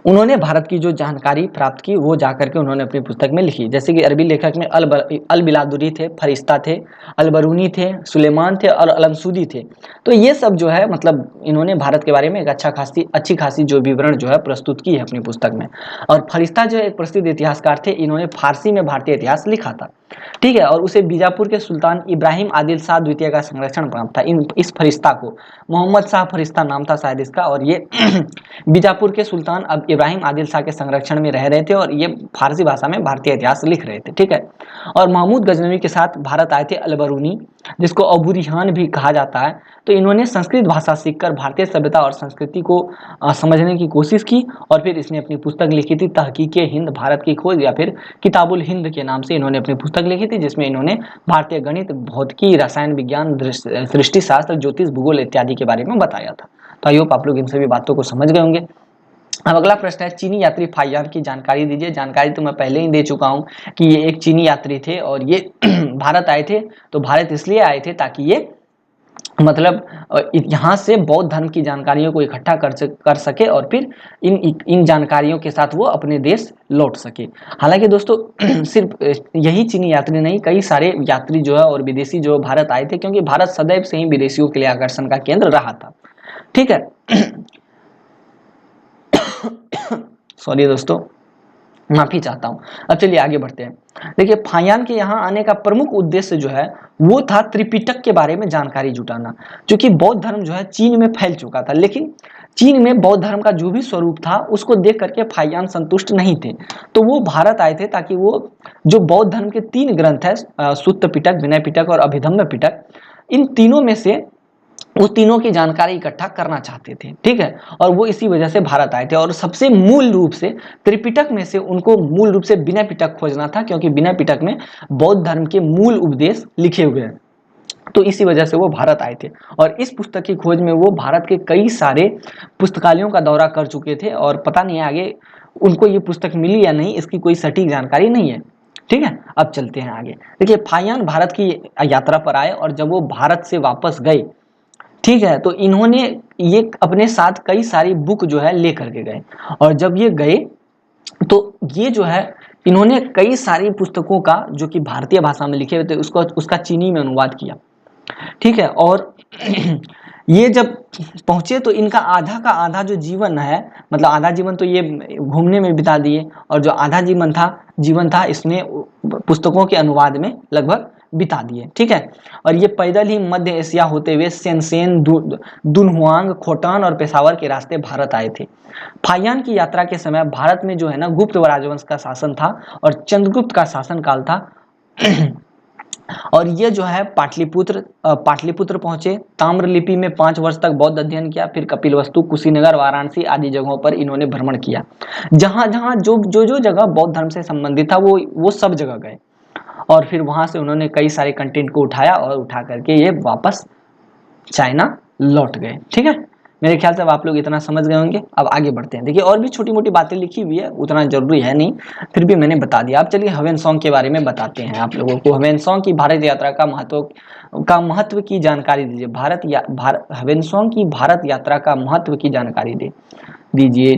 उन्होंने भारत की जो जानकारी प्राप्त की वो जाकर के उन्होंने अपनी पुस्तक में लिखी। जैसे कि अरबी लेखक में अल बिलादुरी थे, फरिश्ता थे, अल बरूनी थे, सुलेमान थे और अलमसूदी थे। तो ये सब जो है, मतलब इन्होंने भारत के बारे में एक अच्छी खासी जो विवरण जो है प्रस्तुत की है अपनी पुस्तक में। और फरिश्ता जो एक प्रसिद्ध इतिहासकार थे, इन्होंने फारसी में भारतीय इतिहास लिखा था। ठीक है, और उसे बीजापुर के सुल्तान इब्राहिम आदिल शाह द्वितीय का संरक्षण प्राप्त था। इस फरिश्ता को मोहम्मद शाह फरिश्ता नाम था शायद इसका, और ये बीजापुर के सुल्तान अब इब्राहिम आदिल शाह के संरक्षण में रह रहे थे और ये फारसी भाषा में भारतीय इतिहास लिख रहे थे। ठीक है, और महमूद गजनवी के साथ भारत आए थे अलबरूनी, जिसको अबूरिहान भी कहा जाता है। तो इन्होंने संस्कृत भाषा सीखकर भारतीय सभ्यता और संस्कृति को समझने की कोशिश की और फिर इसने अपनी पुस्तक लिखी थी तहकीके हिंद भारत की खोज, या फिर किताबुल हिंद के नाम से इन्होंने अपनी पुस्तक लिखी थी, जिसमें इन्होंने भारतीय गणित, भौतिकी, रसायन विज्ञान, सृष्टि शास्त्र, ज्योतिष, भूगोल इत्यादि के बारे में बताया था। तो आई होप आप लोग इन सभी बातों को समझ गए होंगे। अब अगला प्रश्न है, चीनी यात्री फाहियान की जानकारी दीजिए। जानकारी तो मैं पहले ही दे चुका हूं कि ये एक चीनी यात्री थे और ये भारत आए थे। तो भारत इसलिए आए थे ताकि ये मतलब यहाँ से बौद्ध धर्म की जानकारियों को इकट्ठा कर सके और फिर इन जानकारियों के साथ वो अपने देश लौट सके। हालांकि दोस्तों सिर्फ यही चीनी यात्री नहीं, कई सारे यात्री जो है और विदेशी जो भारत आए थे, क्योंकि भारत सदैव से ही विदेशियों के लिए आकर्षण का केंद्र रहा था। ठीक है सॉरी दोस्तों, माफी चाहता हूं। अब चलिए आगे बढ़ते हैं। देखिए, फाहियान के यहाँ आने का प्रमुख उद्देश्य जो है वो था त्रिपिटक के बारे में जानकारी जुटाना, जो कि बौद्ध धर्म जो है चीन में फैल चुका था। लेकिन चीन में बौद्ध धर्म का जो भी स्वरूप था उसको देख करके फाहियान संतुष्ट नहीं थे, तो वो भारत आए थे ताकि वो जो बौद्ध धर्म के 3 ग्रंथ है, सुत्त पिटक, विनय पिटक और अभिधम्म पिटक, इन तीनों में से उस तीनों की जानकारी इकट्ठा करना चाहते थे। ठीक है, और वो इसी वजह से भारत आए थे और सबसे मूल रूप से त्रिपिटक में से उनको मूल रूप से विनय पिटक खोजना था, क्योंकि विनय पिटक में बौद्ध धर्म के मूल उपदेश लिखे हुए हैं। तो इसी वजह से वो भारत आए थे और इस पुस्तक की खोज में वो भारत के कई सारे पुस्तकालयों का दौरा कर चुके थे और पता नहीं आगे उनको ये पुस्तक मिली या नहीं, इसकी कोई सटीक जानकारी नहीं है। ठीक है, अब चलते हैं आगे। देखिए फाहियान भारत की यात्रा पर आए और जब वो भारत से वापस गए, ठीक है, तो इन्होंने ये अपने साथ कई सारी बुक जो है लेकर के गए। और जब ये गए तो ये जो है इन्होंने कई सारी पुस्तकों का जो कि भारतीय भाषा में लिखे हुए थे उसको उसका चीनी में अनुवाद किया, ठीक है। और ये जब पहुंचे तो इनका आधा का आधा जो जीवन है, मतलब आधा जीवन तो ये घूमने में बिता दिए और जो आधा जीवन था इसमें पुस्तकों के अनुवाद में लगभग बिता दिए, ठीक है। और ये पैदल ही मध्य एशिया होते हुए सेनसेन, दुनहुआंग, खोटान और पेशावर के रास्ते भारत आए थे। फाहियान की यात्रा के समय भारत में जो है ना गुप्त राजवंश का शासन था और चंद्रगुप्त का शासन काल था। और ये जो है पाटलिपुत्र पहुंचे। ताम्रलिपि में 5 वर्ष तक बौद्ध अध्ययन किया। फिर कपिलवस्तु, कुशीनगर, वाराणसी आदि जगहों पर इन्होंने भ्रमण किया। जहां जहां जो जगह बौद्ध धर्म से संबंधित था वो सब जगह गए और फिर वहां से उन्होंने कई सारे कंटेंट को उठाया और उठा करके ये वापस चाइना लौट गए, ठीक है। मेरे ख्याल से अब आप लोग इतना समझ गए होंगे। अब आगे बढ़ते हैं। देखिए और भी छोटी मोटी बातें लिखी हुई है, उतना जरूरी है नहीं, फिर भी मैंने बता दिया। अब चलिए ह्वेनसांग के बारे में बताते हैं आप लोगों को। ह्वेनसांग की भारत यात्रा का महत्व की जानकारी दीजिए। ह्वेनसांग की भारत यात्रा का महत्व की जानकारी दीजिए।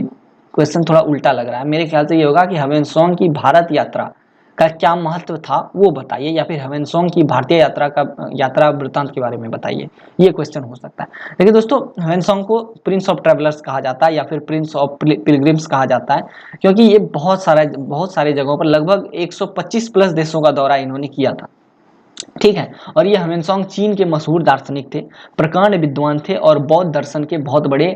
क्वेश्चन थोड़ा उल्टा लग रहा है, मेरे ख्याल से ये होगा कि ह्वेनसांग की भारत यात्रा का क्या महत्व था वो बताइए, या फिर ह्वेनसांग की भारतीय यात्रा वृत्तांत के बारे में बताइए, ये क्वेश्चन हो सकता है। देखिए दोस्तों, ह्वेनसांग को प्रिंस ऑफ ट्रेवलर्स कहा जाता है या फिर प्रिंस ऑफ पिलग्रिम्स कहा जाता है, क्योंकि ये बहुत सारे जगहों पर लगभग 125 प्लस देशों का दौरा इन्होंने किया था, ठीक है। और ये ह्वेनसांग चीन के मशहूर दार्शनिक थे, प्रकांड विद्वान थे और बौद्ध दर्शन के बहुत बड़े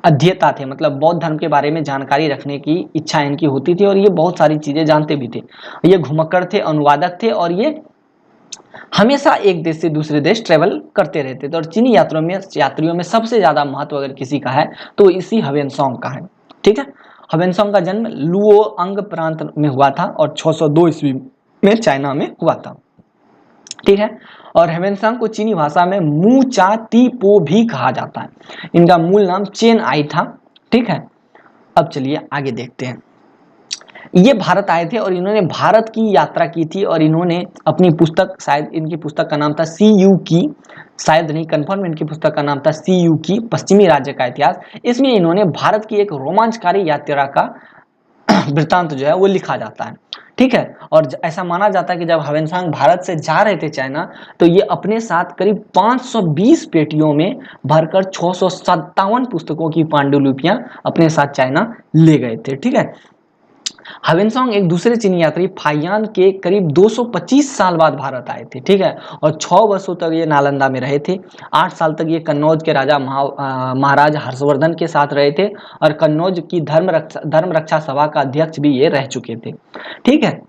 अध्येता थे। मतलब बौद्ध धर्म के बारे में जानकारी रखने की इच्छा इनकी होती थी और ये बहुत सारी चीजें जानते भी थे। ये घुमक्कड़ थे, अनुवादक थे और ये हमेशा एक देश से दूसरे देश ट्रेवल करते रहते थे। और चीनी यात्रियों में सबसे ज्यादा महत्व अगर किसी का है तो इसी ह्वेनसांग का है, ठीक है। ह्वेनसांग का जन्म लुओंग प्रांत में हुआ था और 602 ईस्वी में चाइना में हुआ था, ठीक है। और ह्वेनसांग को चीनी भाषा में मू चा ती पो भी कहा जाता है। इनका मूल नाम चेन आई था, ठीक है। अब चलिए आगे देखते हैं। ये भारत आए थे और इन्होंने भारत की यात्रा की थी और इन्होंने अपनी पुस्तक, शायद इनकी पुस्तक का नाम था सी यू की, शायद नहीं कंफर्म, इनकी पुस्तक का नाम था सी यू की, पश्चिमी राज्य का इतिहास। इसमें इन्होंने भारत की एक रोमांचकारी यात्रा का वृत्तांत जो है वो लिखा जाता है, ठीक है। और ऐसा माना जाता है कि जब ह्वेनसांग भारत से जा रहे थे चाइना तो ये अपने साथ करीब 520 पेटियों में भरकर 657 पुस्तकों की पांडुलिपियां अपने साथ चाइना ले गए थे, ठीक है। ह्वेनसांग एक दूसरे चीनी यात्री फाहियान के करीब 225 साल बाद भारत आए थे, ठीक है। और 6 वर्षों तक ये नालंदा में रहे थे। 8 साल तक ये कन्नौज के राजा महाराज हर्षवर्धन के साथ रहे थे और कन्नौज की धर्म रक्षा सभा का अध्यक्ष भी ये रह चुके थे, ठीक है।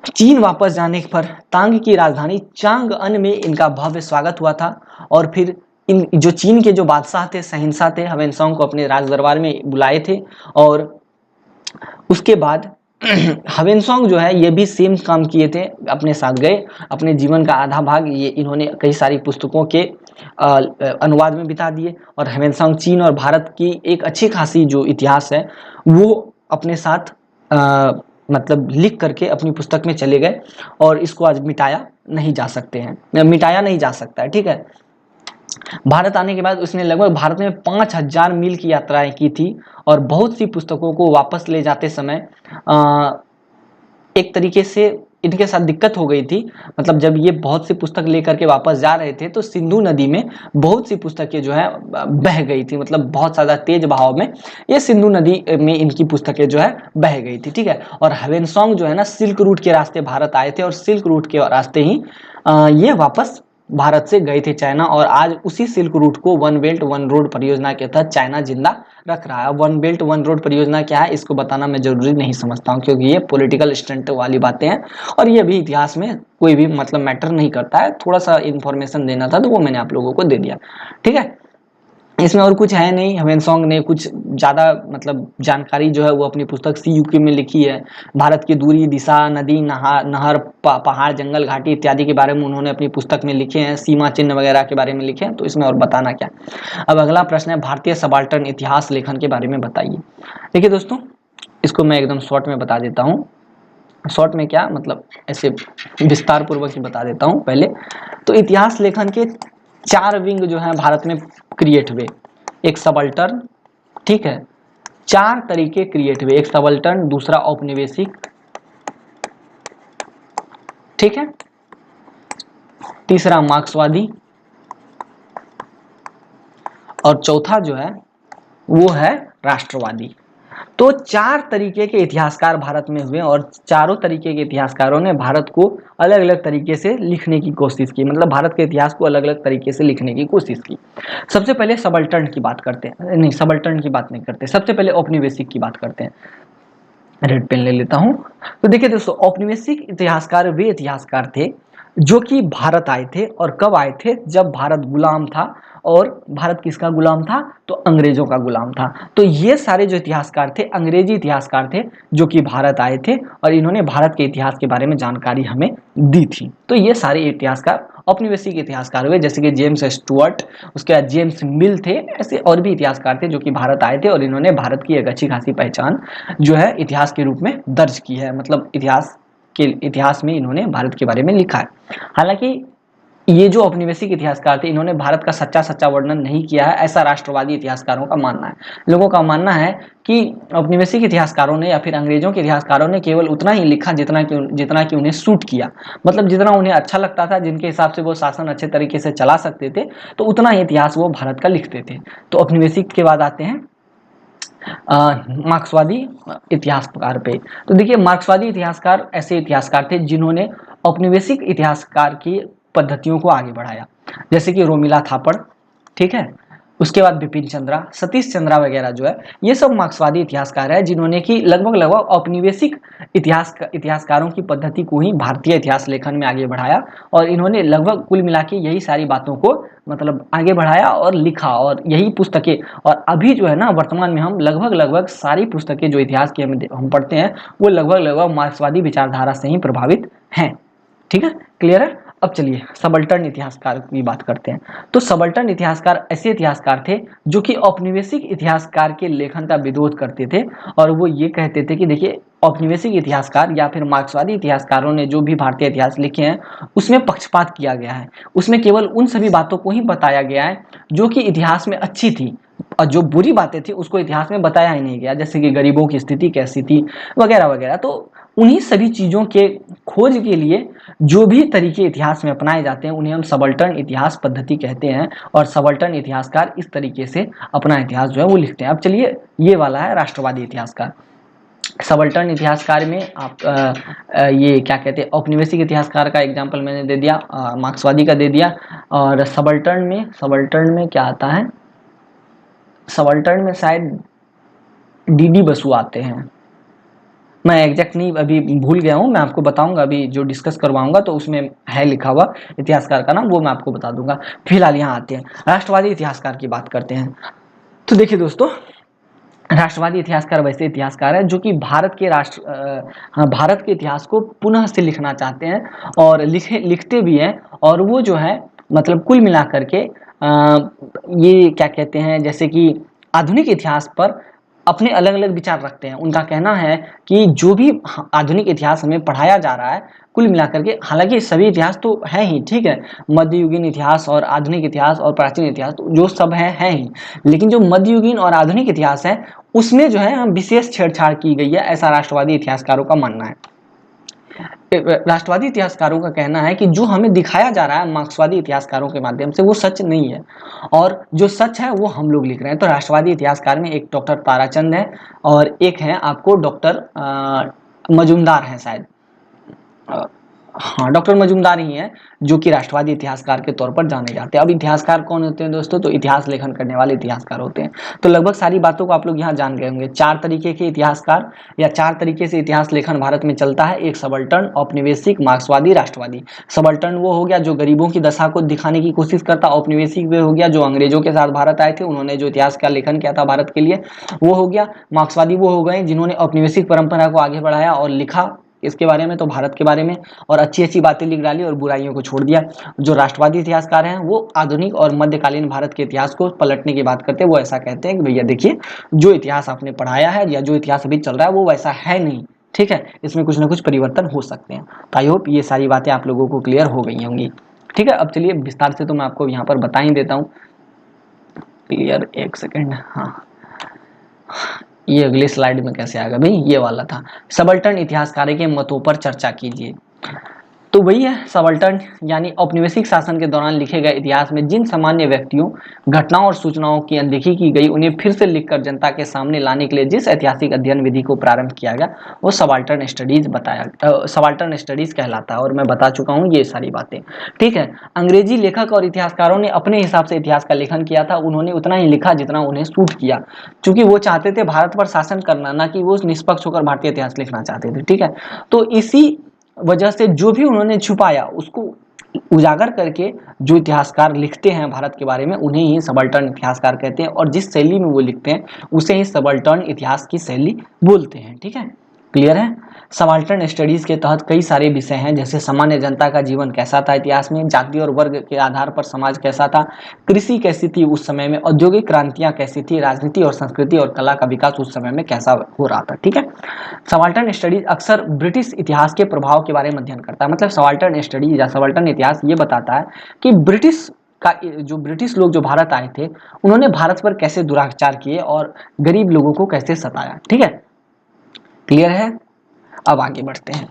चीन वापस जाने पर तांग की राजधानी चांगअन में इनका भव्य स्वागत हुआ था। और फिर इन जो चीन के जो बादशाह थे, शहंशाह थे, ह्वेनसांग को अपने राज दरबार में बुलाए थे। और उसके बाद ह्वेनसांग जो है ये भी सेम काम किए थे, अपने साथ गए। अपने जीवन का आधा भाग ये इन्होंने कई सारी पुस्तकों के अनुवाद में बिता दिए। और ह्वेनसांग चीन और भारत की एक अच्छी खासी जो इतिहास है वो अपने साथ मतलब लिख करके अपनी पुस्तक में चले गए और इसको आज मिटाया नहीं जा सकता है, ठीक है। भारत आने के बाद उसने लगभग भारत में 5000 मील की यात्राएं की थी और बहुत सी पुस्तकों को वापस ले जाते समय एक तरीके से इनके साथ दिक्कत हो गई थी। मतलब जब ये बहुत सी पुस्तक लेकर के वापस जा रहे थे तो सिंधु नदी में बहुत सी पुस्तकें जो है बह गई थी। मतलब बहुत ज़्यादा तेज बहाव में ये सिंधु नदी में इनकी पुस्तकें जो है बह गई थी, ठीक है। और ह्वेनसांग जो है ना सिल्क रूट के रास्ते भारत आए थे और सिल्क रूट के रास्ते ही ये वापस भारत से गए थे चाइना। और आज उसी सिल्क रूट को वन बेल्ट वन रोड परियोजना के तहत चाइना जिंदा रख रहा है। वन बेल्ट वन रोड परियोजना क्या है इसको बताना मैं जरूरी नहीं समझता हूँ, क्योंकि ये पॉलिटिकल स्टंट वाली बातें हैं और ये भी इतिहास में कोई भी मतलब मैटर नहीं करता है। थोड़ा सा इन्फॉर्मेशन देना था तो वो मैंने आप लोगों को दे दिया, ठीक है। इसमें और कुछ है नहीं। ह्वेनसांग ने कुछ ज़्यादा मतलब जानकारी जो है वो अपनी पुस्तक सी यूके में लिखी है। भारत की दूरी, दिशा, नदी, नहर, पहाड़, जंगल, घाटी इत्यादि के बारे में उन्होंने अपनी पुस्तक में लिखे हैं। सीमा चिन्ह वगैरह के बारे में लिखे हैं, तो इसमें और बताना क्या। अब अगला प्रश्न है भारतीय सबाल्टर्न इतिहास लेखन के बारे में बताइए। देखिए दोस्तों, इसको मैं एकदम शॉर्ट में बता देता हूँ। शॉर्ट में क्या मतलब ऐसे विस्तार पूर्वक ही बता देता हूँ पहले। तो इतिहास लेखन के 4 विंग जो है भारत में क्रिएट हुए। एक सबल्टर्न, ठीक है, 4 तरीके क्रिएट हुए, एक सबल्टर्न, दूसरा औपनिवेशिक, ठीक है, तीसरा मार्क्सवादी, और चौथा जो है वो है राष्ट्रवादी। तो 4 तरीके के इतिहासकार भारत में हुए और चारों तरीके के इतिहासकारों ने भारत को अलग अलग तरीके से लिखने की कोशिश की, मतलब भारत के इतिहास को अलग अलग तरीके से लिखने की कोशिश की। सबसे पहले सबल्टर्न की बात करते हैं, नहीं सबल्टर्न की बात नहीं करते, सबसे पहले औपनिवेशिक की बात करते हैं। रेड पेन ले लेता हूं। तो देखिए दोस्तों, औपनिवेशिक इतिहासकार वे इतिहासकार थे जो कि भारत आए थे, और कब आए थे, जब भारत गुलाम था। और भारत किसका गुलाम था, तो अंग्रेजों का गुलाम था। तो ये सारे जो इतिहासकार थे अंग्रेजी इतिहासकार थे जो कि भारत आए थे, और इन्होंने भारत के इतिहास के बारे में जानकारी हमें दी थी। तो ये सारे इतिहासकार औपनिवेशिक इतिहासकार हुए, जैसे कि जेम्स स्टुअर्ट, उसके बाद जेम्स मिल थे, ऐसे और भी इतिहासकार थे जो कि भारत आए थे और इन्होंने भारत की एक अच्छी खासी पहचान जो है इतिहास के रूप में दर्ज की है, मतलब इतिहास में इन्होंने भारत के बारे में लिखा है। हालांकि ये जो औपनिवेशिक इतिहासकार थे इन्होंने भारत का सच्चा सच्चा वर्णन नहीं किया है, ऐसा राष्ट्रवादी इतिहासकारों का मानना है। लोगों का मानना है कि औपनिवेशिक इतिहासकारों ने या फिर अंग्रेजों के इतिहासकारों ने केवल उतना ही लिखा जितना कि उन्हें सूट किया, मतलब जितना उन्हें अच्छा लगता था, जिनके हिसाब से वो शासन अच्छे तरीके से चला सकते थे, तो उतना ही इतिहास वो भारत का लिखते थे। तो औपनिवेशिक के बाद आते हैं मार्क्सवादी इतिहासकार पे। तो देखिए, मार्क्सवादी इतिहासकार ऐसे इतिहासकार थे जिन्होंने औपनिवेशिक इतिहासकार की पद्धतियों को आगे बढ़ाया, जैसे कि रोमिला थापड़, ठीक है, उसके बाद बिपिन चंद्रा, सतीश चंद्रा वगैरह जो है, ये सब मार्क्सवादी इतिहासकार है जिन्होंने कि लगभग औपनिवेशिक इतिहासकारों की पद्धति को ही भारतीय इतिहास लेखन में आगे बढ़ाया। और इन्होंने लगभग कुल मिला के यही सारी बातों को मतलब आगे बढ़ाया और लिखा, और यही पुस्तकें, और अभी जो है ना वर्तमान में हम लगभग सारी पुस्तकें जो इतिहास की हम पढ़ते हैं वो लगभग मार्क्सवादी विचारधारा से ही प्रभावित हैं। ठीक है, क्लियर है। अब चलिए सबल्टर्न इतिहासकार की बात करते हैं। तो सबल्टर्न इतिहासकार ऐसे इतिहासकार थे जो कि औपनिवेशिक इतिहासकार के लेखन का विरोध करते थे, और वो ये कहते थे कि देखिए, औपनिवेशिक इतिहासकार या फिर मार्क्सवादी इतिहासकारों ने जो भी भारतीय इतिहास लिखे हैं उसमें पक्षपात किया गया है, उसमें केवल उन सभी बातों को ही बताया गया है जो कि इतिहास में अच्छी थी, और जो बुरी बातें थी उसको इतिहास में बताया ही नहीं गया, जैसे कि गरीबों की स्थिति कैसी थी वगैरह वगैरह। तो उन्हीं सभी चीज़ों के खोज के लिए जो भी तरीके इतिहास में अपनाए जाते हैं उन्हें हम सबल्टर्न इतिहास पद्धति कहते हैं, और सबल्टर्न इतिहासकार इस तरीके से अपना इतिहास जो है वो लिखते हैं। अब चलिए, ये वाला है राष्ट्रवादी इतिहासकार। सबल्टर्न इतिहासकार में आप ये क्या कहते हैं, औपनिवेशिक इतिहासकार का एग्जाम्पल मैंने दे दिया, मार्क्सवादी का दे दिया। और सबल्टर्न में क्या आता है, सबल्टर्न में शायद डीडी बसु आते हैं, मैं एग्जैक्ट नहीं अभी भूल गया हूँ, मैं आपको बताऊंगा अभी जो डिस्कस करवाऊंगा तो उसमें है लिखा हुआ इतिहासकार का नाम, वो मैं आपको बता दूंगा। फिलहाल यहाँ आते हैं राष्ट्रवादी इतिहासकार की बात करते हैं। तो देखिए दोस्तों, राष्ट्रवादी इतिहासकार वैसे इतिहासकार है जो कि भारत के इतिहास को पुनः से लिखना चाहते हैं, और लिखते भी हैं। और वो जो है मतलब कुल मिलाकर के ये क्या कहते हैं, जैसे कि आधुनिक इतिहास पर अपने अलग अलग विचार रखते हैं। उनका कहना है कि जो भी आधुनिक इतिहास हमें पढ़ाया जा रहा है कुल मिलाकर के, हालांकि सभी इतिहास तो है ही, ठीक है, मध्ययुगीन इतिहास और आधुनिक इतिहास और प्राचीन इतिहास तो जो सब है ही, लेकिन जो मध्ययुगीन और आधुनिक इतिहास है उसमें जो है विशेष छेड़छाड़ की गई है, ऐसा राष्ट्रवादी इतिहासकारों का मानना है। राष्ट्रवादी इतिहासकारों का कहना है कि जो हमें दिखाया जा रहा है मार्क्सवादी इतिहासकारों के माध्यम से वो सच नहीं है, और जो सच है वो हम लोग लिख रहे हैं। तो राष्ट्रवादी इतिहासकार में एक डॉक्टर ताराचंद है और एक है आपको डॉक्टर मजुमदार है शायद, हाँ डॉक्टर मजुमदार ही हैं जो कि राष्ट्रवादी इतिहासकार के तौर पर जाने जाते हैं। अब इतिहासकार कौन होते हैं दोस्तों, तो इतिहास लेखन करने वाले इतिहासकार होते हैं। तो लगभग सारी बातों को आप लोग यहाँ जान गए होंगे। 4 तरीके के इतिहासकार या 4 तरीके से इतिहास लेखन भारत में चलता है, एक सबल्टर्न, औपनिवेशिक, मार्क्सवादी, राष्ट्रवादी। सबल्टर्न वो हो गया जो गरीबों की दशा को दिखाने की कोशिश करता, औपनिवेशिक वे हो गया जो अंग्रेजों के साथ भारत आए थे, उन्होंने जो इतिहास का लेखन किया था भारत के लिए वो हो गया। मार्क्सवादी वो हो गए जिन्होंने औपनिवेशिक परंपरा को आगे बढ़ाया और लिखा इसके बारे में, तो भारत के बारे में, और अच्छी अच्छी बातें लिख डाली और बुराइयों को छोड़ दिया। जो राष्ट्रवादी इतिहासकार हैं वो आधुनिक और मध्यकालीन भारत के इतिहास को पलटने की बात करते हैं। वो ऐसा कहते हैं कि भैया देखिए, जो इतिहास आपने पढ़ाया है या जो इतिहास अभी चल रहा है वो वैसा है नहीं, ठीक है, इसमें कुछ ना कुछ परिवर्तन हो सकते हैं। तो आई होप ये सारी बातें आप लोगों को क्लियर हो गई होंगी। ठीक है, अब चलिए विस्तार से तो मैं आपको यहाँ पर बता ही देता हूँ। क्लियर, एक सेकेंड, हाँ ये अगले स्लाइड में कैसे आएगा भाई, ये वाला था, सबल्टर्न इतिहासकार के मतों पर चर्चा कीजिए। तो वही है सबल्टर्न, यानी औपनिवेशिक शासन के दौरान लिखे गए इतिहास में जिन सामान्य व्यक्तियों, घटनाओं और सूचनाओं की अनदेखी की गई, उन्हें फिर से लिखकर जनता के सामने लाने के लिए जिस ऐतिहासिक अध्ययन विधि को प्रारंभ किया गया, वो सबाल्टर्न स्टडीज सबाल्टर्न स्टडीज कहलाता है। और मैं बता चुका हूँ ये सारी बातें। ठीक है, अंग्रेजी लेखक और इतिहासकारों ने अपने हिसाब से इतिहास का लेखन किया था, उन्होंने उतना ही लिखा जितना उन्हें सूट किया, क्योंकि वो चाहते थे भारत पर शासन करना, ना कि वो निष्पक्ष होकर भारतीय इतिहास लिखना चाहते थे। ठीक है, तो इसी वजह से जो भी उन्होंने छुपाया उसको उजागर करके जो इतिहासकार लिखते हैं भारत के बारे में, उन्हें ही सबल्टर्न इतिहासकार कहते हैं, और जिस शैली में वो लिखते हैं उसे ही सबल्टर्न इतिहास की शैली बोलते हैं। ठीक है, क्लियर है। सबाल्टर्न स्टडीज के तहत कई सारे विषय हैं, जैसे सामान्य जनता का जीवन कैसा था इतिहास में, जाति और वर्ग के आधार पर समाज कैसा था, कृषि कैसी थी उस समय में, औद्योगिक क्रांतियां कैसी थी, राजनीति और संस्कृति और कला का विकास उस समय में कैसा हो रहा था। ठीक है, सबाल्टर्न स्टडीज अक्सर ब्रिटिश इतिहास के प्रभाव के बारे में अध्ययन करता है। मतलब सबाल्टर्न स्टडीज या सबाल्टर्न इतिहास ये बताता है कि ब्रिटिश लोग जो भारत आए थे, उन्होंने भारत पर कैसे दुराचार किए और गरीब लोगों को कैसे सताया। ठीक है, क्लियर है। अब आगे बढ़ते हैं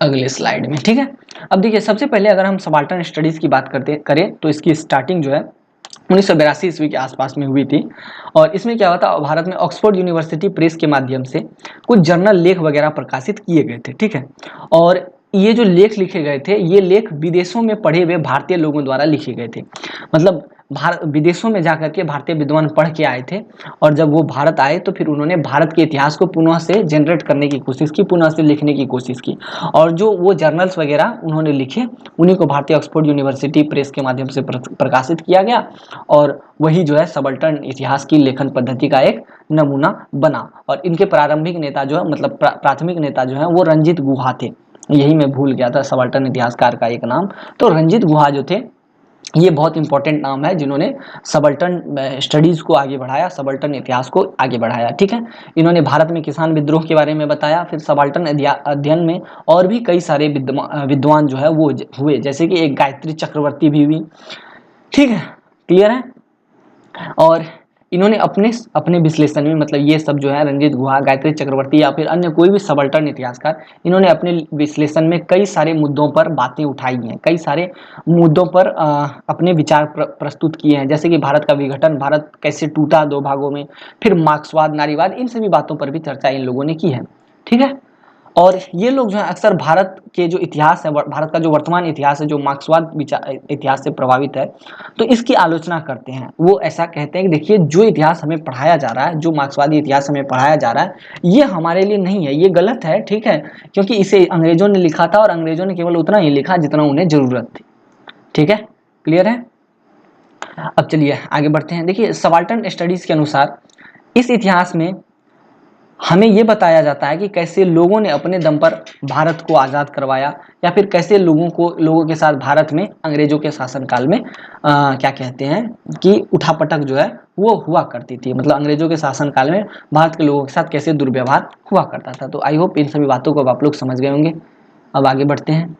अगले स्लाइड में। ठीक है, अब देखिए सबसे पहले अगर हम सबाल्टर्न स्टडीज की बात करें तो इसकी स्टार्टिंग जो है 1982 ईस्वी के आसपास में हुई थी। और इसमें क्या हुआ था, भारत में ऑक्सफोर्ड यूनिवर्सिटी प्रेस के माध्यम से कुछ जर्नल लेख वगैरह प्रकाशित किए गए थे। ठीक है, और ये जो लेख लिखे गए थे, ये लेख विदेशों में पढ़े हुए भारतीय लोगों द्वारा लिखे गए थे। मतलब विदेशों में जाकर के भारतीय विद्वान पढ़ के आए थे, और जब वो भारत आए तो फिर उन्होंने भारत के इतिहास को पुनः से जनरेट करने की कोशिश की, पुनः से लिखने की कोशिश की। और जो वो जर्नल्स वगैरह उन्होंने लिखे, उन्हीं को भारतीय ऑक्सफोर्ड यूनिवर्सिटी प्रेस के माध्यम से प्रकाशित किया गया, और वही जो है सबल्टर्न इतिहास की लेखन पद्धति का एक नमूना बना। और इनके प्रारंभिक नेता जो है, मतलब प्राथमिक नेता जो है, वो रंजीत गुहा थे। यही मैं भूल गया था सबल्टर्न इतिहासकार का एक नाम। तो रंजीत गुहा जो थे, ये बहुत इंपॉर्टेंट नाम है जिन्होंने सबल्टर्न स्टडीज को आगे बढ़ाया, सबल्टर्न इतिहास को आगे बढ़ाया। ठीक है, इन्होंने भारत में किसान विद्रोह के बारे में बताया। फिर सबल्टर्न अध्ययन में और भी कई सारे विद्वान जो है वो हुए, जैसे कि एक गायत्री चक्रवर्ती भी हुई। ठीक है, क्लियर है। और इन्होंने अपने विश्लेषण में, मतलब ये सब जो है रंजीत गुहा, गायत्री चक्रवर्ती या फिर अन्य कोई भी सबल्टर्न इतिहासकार, इन्होंने अपने विश्लेषण में कई सारे मुद्दों पर बातें उठाई हैं, कई सारे मुद्दों पर अपने विचार प्रस्तुत किए हैं, जैसे कि भारत का विघटन, भारत कैसे टूटा दो भागों में, फिर मार्क्सवाद, नारीवाद, इन सभी बातों पर भी चर्चा इन लोगों ने की है। ठीक है, और ये लोग जो है अक्सर भारत के जो इतिहास है, भारत का जो वर्तमान इतिहास है, जो मार्क्सवाद इतिहास से प्रभावित है, तो इसकी आलोचना करते हैं। वो ऐसा कहते हैं कि देखिए जो इतिहास हमें पढ़ाया जा रहा है, जो मार्क्सवादी इतिहास हमें पढ़ाया जा रहा है, ये हमारे लिए नहीं है, ये गलत है। ठीक है, क्योंकि इसे अंग्रेजों ने लिखा था, और अंग्रेजों ने केवल उतना ही लिखा जितना उन्हें जरूरत थी। ठीक है, क्लियर है। अब चलिए आगे बढ़ते हैं। देखिए सबाल्टर्न स्टडीज के अनुसार इस इतिहास में हमें यह बताया जाता है कि कैसे लोगों ने अपने दम पर भारत को आज़ाद करवाया, या फिर कैसे लोगों के साथ भारत में अंग्रेजों के शासनकाल में क्या कहते हैं कि उठापटक जो है वो हुआ करती थी। मतलब अंग्रेजों के शासनकाल में भारत के लोगों के साथ कैसे दुर्व्यवहार हुआ करता था। तो आई होप इन सभी बातों को आप लोग समझ गए होंगे। अब आगे बढ़ते हैं।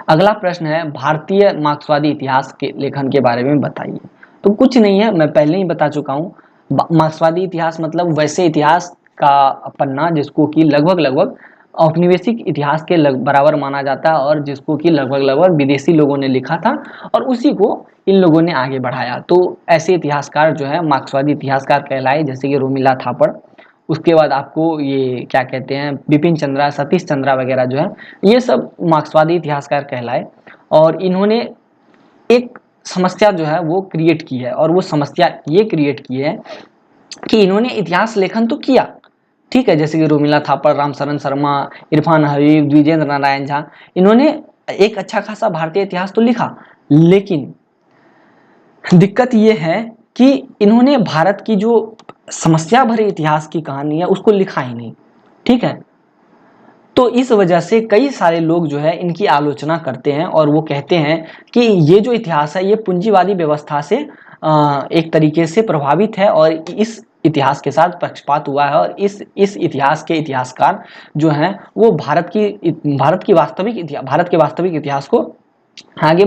अगला प्रश्न है, भारतीय मार्क्सवादी इतिहास के लेखन के बारे में बताइए। तो कुछ नहीं है, मैं पहले ही बता चुका हूँ। मार्क्सवादी इतिहास मतलब वैसे इतिहास का पन्ना जिसको कि लगभग औपनिवेशिक इतिहास के बराबर माना जाता है, और जिसको कि लगभग विदेशी लोगों ने लिखा था, और उसी को इन लोगों ने आगे बढ़ाया। तो ऐसे इतिहासकार जो है मार्क्सवादी इतिहासकार कहलाए, जैसे कि रोमिला थापड़। उसके बाद आपको ये क्या कहते हैं, बिपिन चंद्रा, सतीश चंद्रा वगैरह जो है, ये सब मार्क्सवादी इतिहासकार कहलाए। और इन्होंने एक समस्या जो है वो क्रिएट की है, और वो समस्या ये क्रिएट की है कि इन्होंने इतिहास लेखन तो किया, ठीक है, जैसे कि रोमिला थापड़, रामशरण शर्मा, इरफान हबीब, द्विजेंद्र नारायण झा, इन्होंने एक अच्छा खासा भारतीय इतिहास तो लिखा, लेकिन दिक्कत ये है कि इन्होंने भारत की जो समस्या भरे इतिहास की कहानी है उसको लिखा ही नहीं। ठीक है, तो इस वजह से कई सारे लोग जो है इनकी आलोचना करते हैं, और वो कहते हैं कि ये जो इतिहास है ये पूंजीवादी व्यवस्था से एक तरीके से प्रभावित है, और इस इतिहास के साथ पक्षपात हुआ है और इस इतिहास के इतिहासकार जो हैं वो भारत के वास्तविक इतिहास को आगे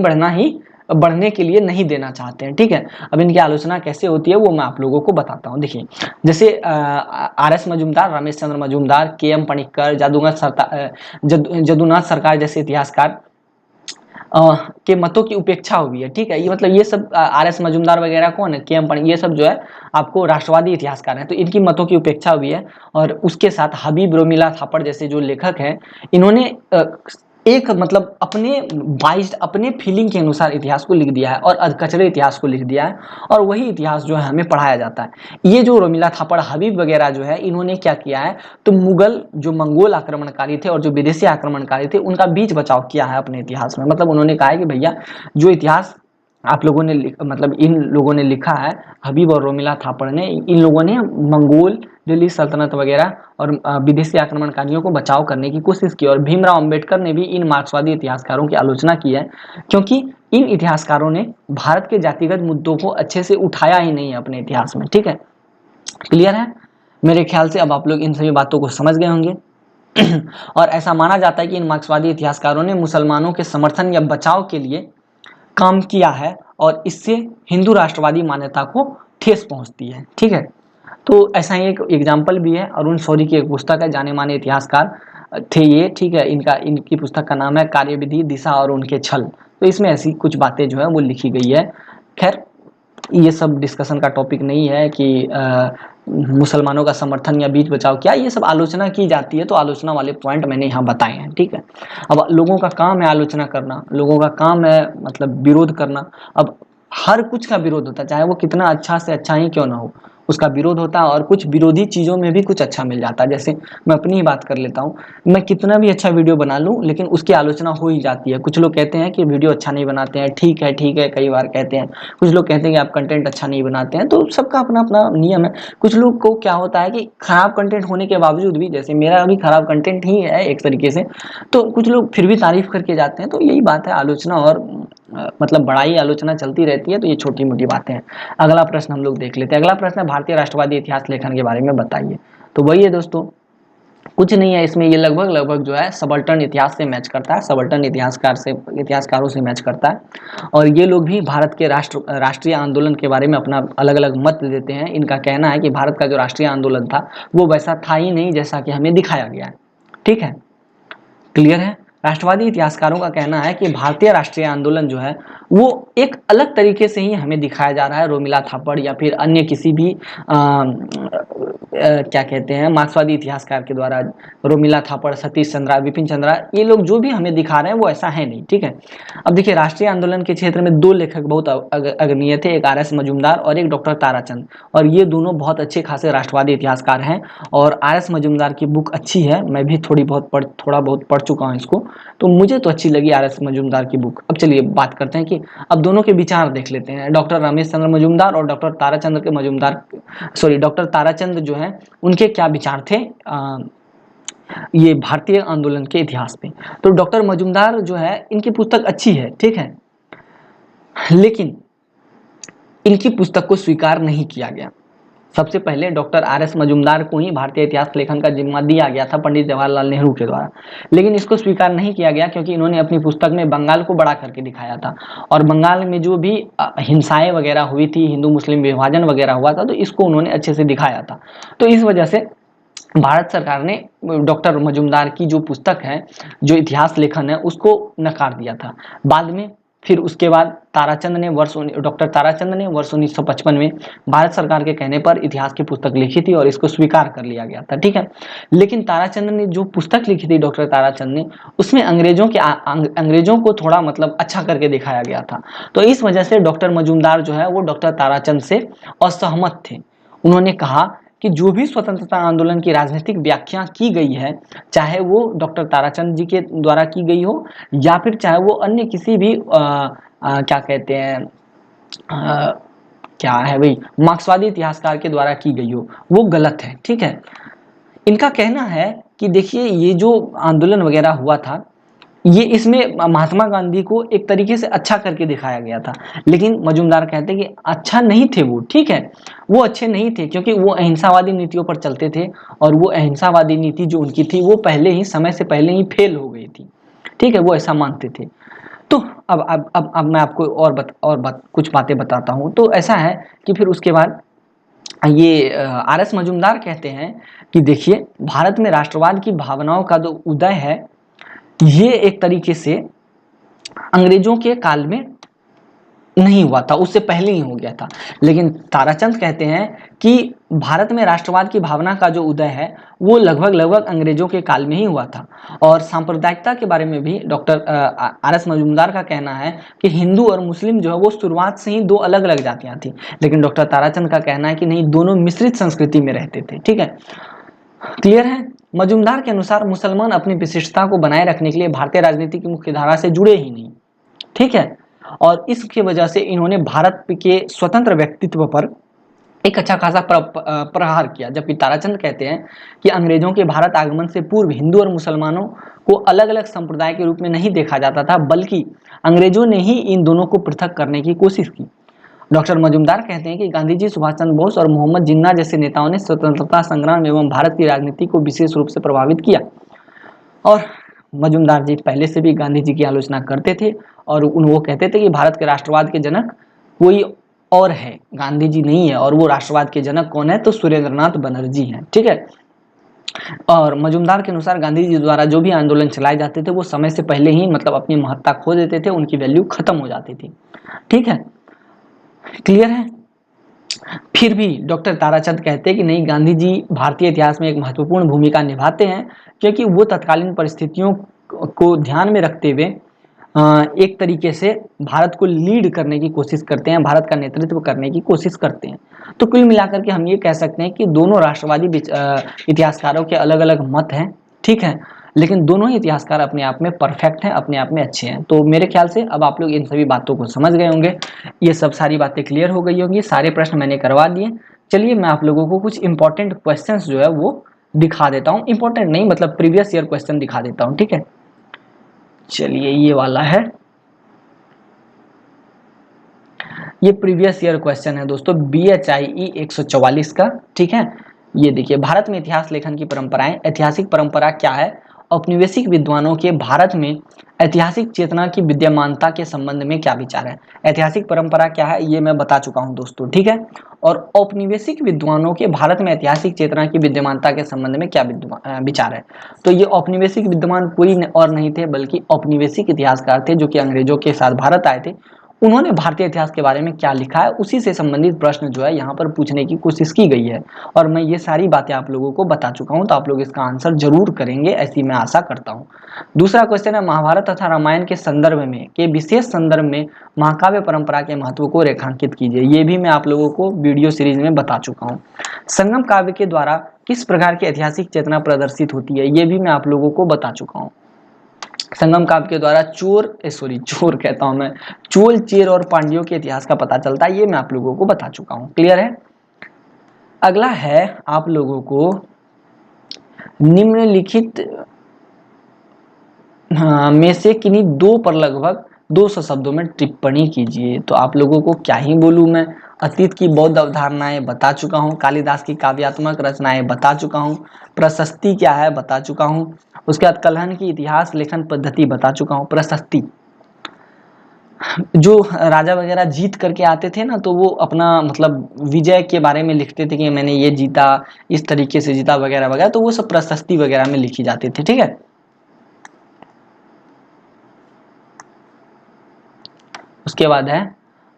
बढ़ने के लिए नहीं देना चाहते हैं। ठीक है, अब इनकी आलोचना कैसे होती है वो मैं आप लोगों को बताता हूँ। देखिए, जैसे RS मजूमदार, रमेश चंद्र मजूमदार, KM पणिक्कर, जदुनाथ सरकार जैसे इतिहासकार के मतों की उपेक्षा हुई है। ठीक है, ये मतलब ये सब RS मजूमदार वगैरह कौन है, KM पणिक्कर, ये सब जो है आपको राष्ट्रवादी इतिहासकार हैं, तो इनकी मतों की उपेक्षा हुई है। और उसके साथ हबीब रोमिला थापड़ जैसे जो लेखक हैं, इन्होंने एक मतलब अपने फीलिंग के अनुसार इतिहास को लिख दिया है और अधकचरे इतिहास को लिख दिया है, और वही इतिहास जो है हमें पढ़ाया जाता है। ये जो रोमिला थापड़, हबीब वगैरह जो है, इन्होंने क्या किया है, तो मंगोल आक्रमणकारी थे और जो विदेशी आक्रमणकारी थे उनका बीच बचाव किया है अपने इतिहास में। मतलब उन्होंने कहा है कि भैया जो इतिहास आप लोगों ने मतलब इन लोगों ने लिखा है, हबीब और रोमिला थापड़ ने, इन लोगों ने मंगोल, दिल्ली सल्तनत वगैरह और विदेशी आक्रमणकारियों को बचाव करने की कोशिश की। और भीमराव अंबेडकर ने भी इन मार्क्सवादी इतिहासकारों की आलोचना की है, क्योंकि इन इतिहासकारों ने भारत के जातिगत मुद्दों को अच्छे से उठाया ही नहीं है अपने इतिहास में। ठीक है, क्लियर है? मेरे ख्याल से अब आप लोग इन सभी बातों को समझ गए होंगे। और ऐसा माना जाता है कि इन मार्क्सवादी इतिहासकारों ने मुसलमानों के समर्थन या बचाव के लिए काम किया है और इससे हिंदू राष्ट्रवादी मान्यता को ठेस पहुंचती है। ठीक है, तो ऐसा ही एक एग्जाम्पल भी है। अरुण शौरी की एक पुस्तक है, जाने माने इतिहासकार थे ये। ठीक है, इनकी पुस्तक का नाम है कार्यविधि, दिशा और उनके छल। तो इसमें ऐसी कुछ बातें जो है वो लिखी गई है। खैर, ये सब डिस्कशन का टॉपिक नहीं है कि मुसलमानों का समर्थन या बीच बचाव क्या, ये सब आलोचना की जाती है, तो आलोचना वाले पॉइंट मैंने यहाँ बताए हैं। ठीक है, अब लोगों का काम है आलोचना करना, लोगों का काम है मतलब विरोध करना। अब हर कुछ का विरोध होता है, चाहे वो कितना अच्छा से अच्छा ही क्यों ना हो, उसका विरोध होता है। और कुछ विरोधी चीज़ों में भी कुछ अच्छा मिल जाता है। जैसे मैं अपनी ही बात कर लेता हूँ, मैं कितना भी अच्छा वीडियो बना लूँ लेकिन उसकी आलोचना हो ही जाती है। कुछ लोग कहते हैं कि वीडियो अच्छा नहीं बनाते हैं, ठीक है कई बार कहते हैं। कुछ लोग कहते हैं कि आप कंटेंट अच्छा नहीं बनाते हैं, तो सबका अपना अपना नियम है। कुछ लोग को क्या होता है कि खराब कंटेंट होने के बावजूद भी, जैसे मेरा अभी खराब कंटेंट ही है एक तरीके से, तो कुछ लोग फिर भी तारीफ करके जाते हैं। तो यही बात है, आलोचना और मतलब बड़ाई आलोचना चलती रहती है, तो ये छोटी मोटी बातें हैं। अगला प्रश्न हम लोग देख लेते हैं। अगला प्रश्न है भारतीय राष्ट्रवादी इतिहास लेखन के बारे में बताइए। तो वही है दोस्तों, कुछ नहीं है इसमें, ये लगभग जो है सबल्टर्न इतिहास से मैच करता है, सबल्टर्न इतिहासकारों से मैच करता है। और ये लोग भी भारत के राष्ट्रीय आंदोलन के बारे में अपना अलग अलग मत देते हैं। इनका कहना है कि भारत का जो राष्ट्रीय आंदोलन था वो वैसा था ही नहीं जैसा कि हमें दिखाया गया है। ठीक है, क्लियर है? राष्ट्रवादी इतिहासकारों का कहना है कि भारतीय राष्ट्रीय आंदोलन जो है वो एक अलग तरीके से ही हमें दिखाया जा रहा है, रोमिला थापड़ या फिर अन्य किसी भी क्या कहते हैं मार्क्सवादी इतिहासकार के द्वारा। रोमिला थापड़, सतीश चंद्रा, विपिन चंद्रा, ये लोग जो भी हमें दिखा रहे हैं वो ऐसा है नहीं। ठीक है, अब देखिए, राष्ट्रीय आंदोलन के क्षेत्र में दो लेखक बहुत अग्रणीय थे, एक RS मजूमदार और एक डॉक्टर ताराचंद, और ये दोनों बहुत अच्छे खासे राष्ट्रवादी इतिहासकार हैं। और RS मजूमदार की बुक अच्छी है, मैं भी थोड़ा बहुत पढ़ चुका हूँ इसको, तो मुझे तो अच्छी लगी RS मजूमदार की बुक। अब चलिए बात करते हैं कि अब दोनों के विचार देख लेते हैं, डॉक्टर रमेश चंद्र मजूमदार और डॉक्टर ताराचंद जो है उनके क्या विचार थे ये भारतीय आंदोलन के इतिहास पे। तो डॉक्टर मजूमदार जो है, इनकी पुस्तक अच्छी है, ठीक है, लेकिन इनकी पुस्तक को स्वीकार नहीं किया गया। सबसे पहले डॉक्टर RS मजूमदार को ही भारतीय इतिहास लेखन का जिम्मा दिया गया था पंडित जवाहरलाल नेहरू के द्वारा, लेकिन इसको स्वीकार नहीं किया गया क्योंकि इन्होंने अपनी पुस्तक में बंगाल को बड़ा करके दिखाया था, और बंगाल में जो भी हिंसाएं वगैरह हुई थी, हिंदू मुस्लिम विभाजन वगैरह हुआ था, तो इसको उन्होंने अच्छे से दिखाया था। तो इस वजह से भारत सरकार ने डॉक्टर मजूमदार की जो पुस्तक है, जो इतिहास लेखन है, उसको नकार दिया था। बाद में फिर उसके बाद डॉक्टर ताराचंद ने वर्ष 1955 में भारत सरकार के कहने पर इतिहास की पुस्तक लिखी थी और इसको स्वीकार कर लिया गया था। ठीक है, लेकिन ताराचंद ने जो पुस्तक लिखी थी, डॉक्टर ताराचंद ने, उसमें अंग्रेजों को थोड़ा मतलब अच्छा करके दिखाया गया था। तो इस वजह से डॉक्टर मजूमदार जो है वो डॉक्टर ताराचंद से असहमत थे। उन्होंने कहा कि जो भी स्वतंत्रता आंदोलन की राजनीतिक व्याख्या की गई है, चाहे वो डॉक्टर ताराचंद जी के द्वारा की गई हो या फिर चाहे वो अन्य किसी भी क्या कहते हैं क्या है भाई मार्क्सवादी इतिहासकार के द्वारा की गई हो, वो गलत है। ठीक है, इनका कहना है कि देखिए, ये जो आंदोलन वगैरह हुआ था, ये इसमें महात्मा गांधी को एक तरीके से अच्छा करके दिखाया गया था, लेकिन मजुमदार कहते हैं कि अच्छा नहीं थे वो, ठीक है, वो अच्छे नहीं थे क्योंकि वो अहिंसावादी नीतियों पर चलते थे और वो अहिंसावादी नीति जो उनकी थी वो पहले ही समय से पहले ही फेल हो गई थी, ठीक है, वो ऐसा मानते थे। तो अब मैं आपको कुछ बातें बताता हूँ। तो ऐसा है कि फिर उसके बाद ये आर एस मजुमदार कहते हैं कि देखिए, भारत में राष्ट्रवाद की भावनाओं का जो उदय है ये एक तरीके से अंग्रेजों के काल में नहीं हुआ था, उससे पहले ही हो गया था। लेकिन ताराचंद कहते हैं कि भारत में राष्ट्रवाद की भावना का जो उदय है वो लगभग लगभग अंग्रेजों के काल में ही हुआ था। और सांप्रदायिकता के बारे में भी डॉक्टर आर एस मजुमदार का कहना है कि हिंदू और मुस्लिम जो है वो शुरुआत से ही दो अलग अलग जातियां थी, लेकिन डॉक्टर ताराचंद का कहना है कि नहीं, दोनों मिश्रित संस्कृति में रहते थे, ठीक है, क्लियर है। मजुमदार के अनुसार मुसलमान अपनी विशिष्टता को बनाए रखने के लिए भारतीय राजनीति की मुख्य धारा से जुड़े ही नहीं, ठीक है, और इसकी वजह से इन्होंने भारत के स्वतंत्र व्यक्तित्व पर एक अच्छा खासा प्रहार किया। जबकि ताराचंद कहते हैं कि अंग्रेजों के भारत आगमन से पूर्व हिंदू और मुसलमानों को अलग अलग संप्रदाय के रूप में नहीं देखा जाता था, बल्कि अंग्रेजों ने ही इन दोनों को पृथक करने की कोशिश की। डॉक्टर मजुमदार कहते हैं कि गांधी जी, सुभाष चंद्र बोस और मोहम्मद जिन्ना जैसे नेताओं ने स्वतंत्रता संग्राम एवं भारत की राजनीति को विशेष रूप से प्रभावित किया। और मजुमदार जी पहले से भी गांधी जी की आलोचना करते थे और वो कहते थे कि भारत के राष्ट्रवाद के जनक कोई और है, गांधी जी नहीं है, और वो राष्ट्रवाद के जनक कौन है, तो सुरेंद्रनाथ बनर्जी हैं, ठीक है। और मजुमदार के अनुसार गांधी जी द्वारा जो भी आंदोलन चलाए जाते थे वो समय से पहले ही मतलब अपनी महत्ता खो देते थे, उनकी वैल्यू खत्म हो जाती थी, ठीक है, क्लियर है। फिर भी डॉक्टर ताराचंद कहते हैं कि नहीं, गांधी जी भारतीय इतिहास में एक महत्वपूर्ण भूमिका निभाते हैं क्योंकि वो तत्कालीन परिस्थितियों को ध्यान में रखते हुए एक तरीके से भारत को लीड करने की कोशिश करते हैं, भारत का नेतृत्व करने की कोशिश करते हैं। तो कुल मिलाकर के हम ये कह सकते हैं कि दोनों राष्ट्रवादी इतिहासकारों के अलग अलग मत हैं, ठीक है, लेकिन दोनों ही इतिहासकार अपने आप में परफेक्ट हैं, अपने आप में अच्छे हैं। तो मेरे ख्याल से अब आप लोग इन सभी बातों को समझ गए होंगे, ये सब सारी बातें क्लियर हो गई होंगी, सारे प्रश्न मैंने करवा दिए। चलिए मैं आप लोगों को कुछ इंपॉर्टेंट क्वेश्चन जो है वो दिखा देता हूँ, इंपॉर्टेंट नहीं मतलब प्रीवियस ईयर क्वेश्चन दिखा देता हूँ, ठीक है। चलिए ये वाला है, ये प्रीवियस ईयर क्वेश्चन है दोस्तों, BHIE 144 का, ठीक है। ये देखिए, भारत में इतिहास लेखन की परंपराएं, ऐतिहासिक परंपरा क्या है, औपनिवेशिक विद्वानों के भारत में ऐतिहासिक चेतना की विद्यमानता के संबंध में क्या विचार है। ऐतिहासिक परंपरा क्या है ये मैं बता चुका हूं दोस्तों, ठीक है। और औपनिवेशिक विद्वानों के भारत में ऐतिहासिक चेतना की विद्यमानता के संबंध में क्या विचार है। तो ये औपनिवेशिक विद्वान कोई और नहीं थे बल्कि औपनिवेशिक इतिहासकार थे जो कि अंग्रेजों के साथ भारत आए थे। उन्होंने भारतीय इतिहास के बारे में क्या लिखा है उसी से संबंधित प्रश्न जो है यहाँ पर पूछने की कोशिश की गई है, और मैं ये सारी बातें आप लोगों को बता चुका हूँ, तो आप लोग इसका आंसर जरूर करेंगे ऐसी मैं आशा करता हूँ। दूसरा क्वेश्चन है, महाभारत तथा रामायण के संदर्भ में के विशेष संदर्भ में महाकाव्य परंपरा के महत्व को रेखांकित कीजिए। ये भी मैं आप लोगों को वीडियो सीरीज में बता चुका हूँ। संगम काव्य के द्वारा किस प्रकार की ऐतिहासिक चेतना प्रदर्शित होती है, ये भी मैं आप लोगों को बता चुका हूँ। संगम काव्य के द्वारा चोर कहता हूं मैं, चोल, चेर और पांड्यों के इतिहास का पता चलता है, ये मैं आप लोगों को बता चुका हूं, क्लियर है। अगला है, आप लोगों को निम्नलिखित में से किन्हीं दो पर लगभग 200 शब्दों में टिप्पणी कीजिए। तो आप लोगों को क्या ही बोलूं मैं, अतीत की बौद्ध अवधारणाएं बता चुका हूं, कालिदास की काव्यात्मक रचनाएं बता चुका हूं, प्रशस्ति क्या है बता चुका हूं, उसके बाद कलहन की इतिहास लेखन पद्धति बता चुका हूं। प्रशस्ति, जो राजा वगैरह जीत करके आते थे ना, तो वो अपना मतलब विजय के बारे में लिखते थे कि मैंने ये जीता, इस तरीके से जीता वगैरह वगैरह, तो वो सब प्रशस्ति वगैरह में लिखी जाती थी, ठीक है। उसके बाद है,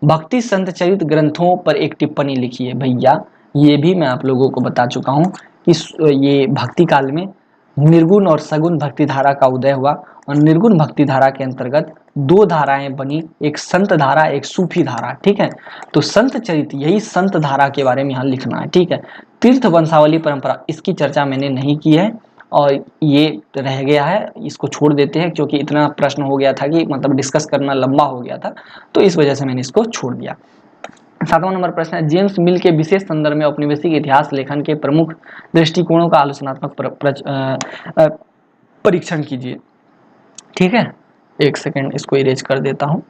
भक्ति संत चरित ग्रंथों पर एक टिप्पणी लिखिए। भैया ये भी मैं आप लोगों को बता चुका हूँ कि ये भक्ति काल में निर्गुण और सगुण भक्ति धारा का उदय हुआ, और निर्गुण भक्ति धारा के अंतर्गत दो धाराएं बनी, एक संत धारा, एक सूफी धारा, ठीक है। तो संत चरित, यही संत धारा के बारे में यहाँ लिखना है, ठीक है। तीर्थ वंशावली परंपरा, इसकी चर्चा मैंने नहीं की है और ये रह गया है, इसको छोड़ देते हैं क्योंकि इतना प्रश्न हो गया था कि मतलब डिस्कस करना लंबा हो गया था, तो इस वजह से मैंने इसको छोड़ दिया। 7वां नंबर प्रश्न है, जेम्स मिल के विशेष संदर्भ में औपनिवेशिक इतिहास लेखन के प्रमुख दृष्टिकोणों का आलोचनात्मक परीक्षण कीजिए। ठीक है, एक सेकेंड इसको इरेज कर देता हूं।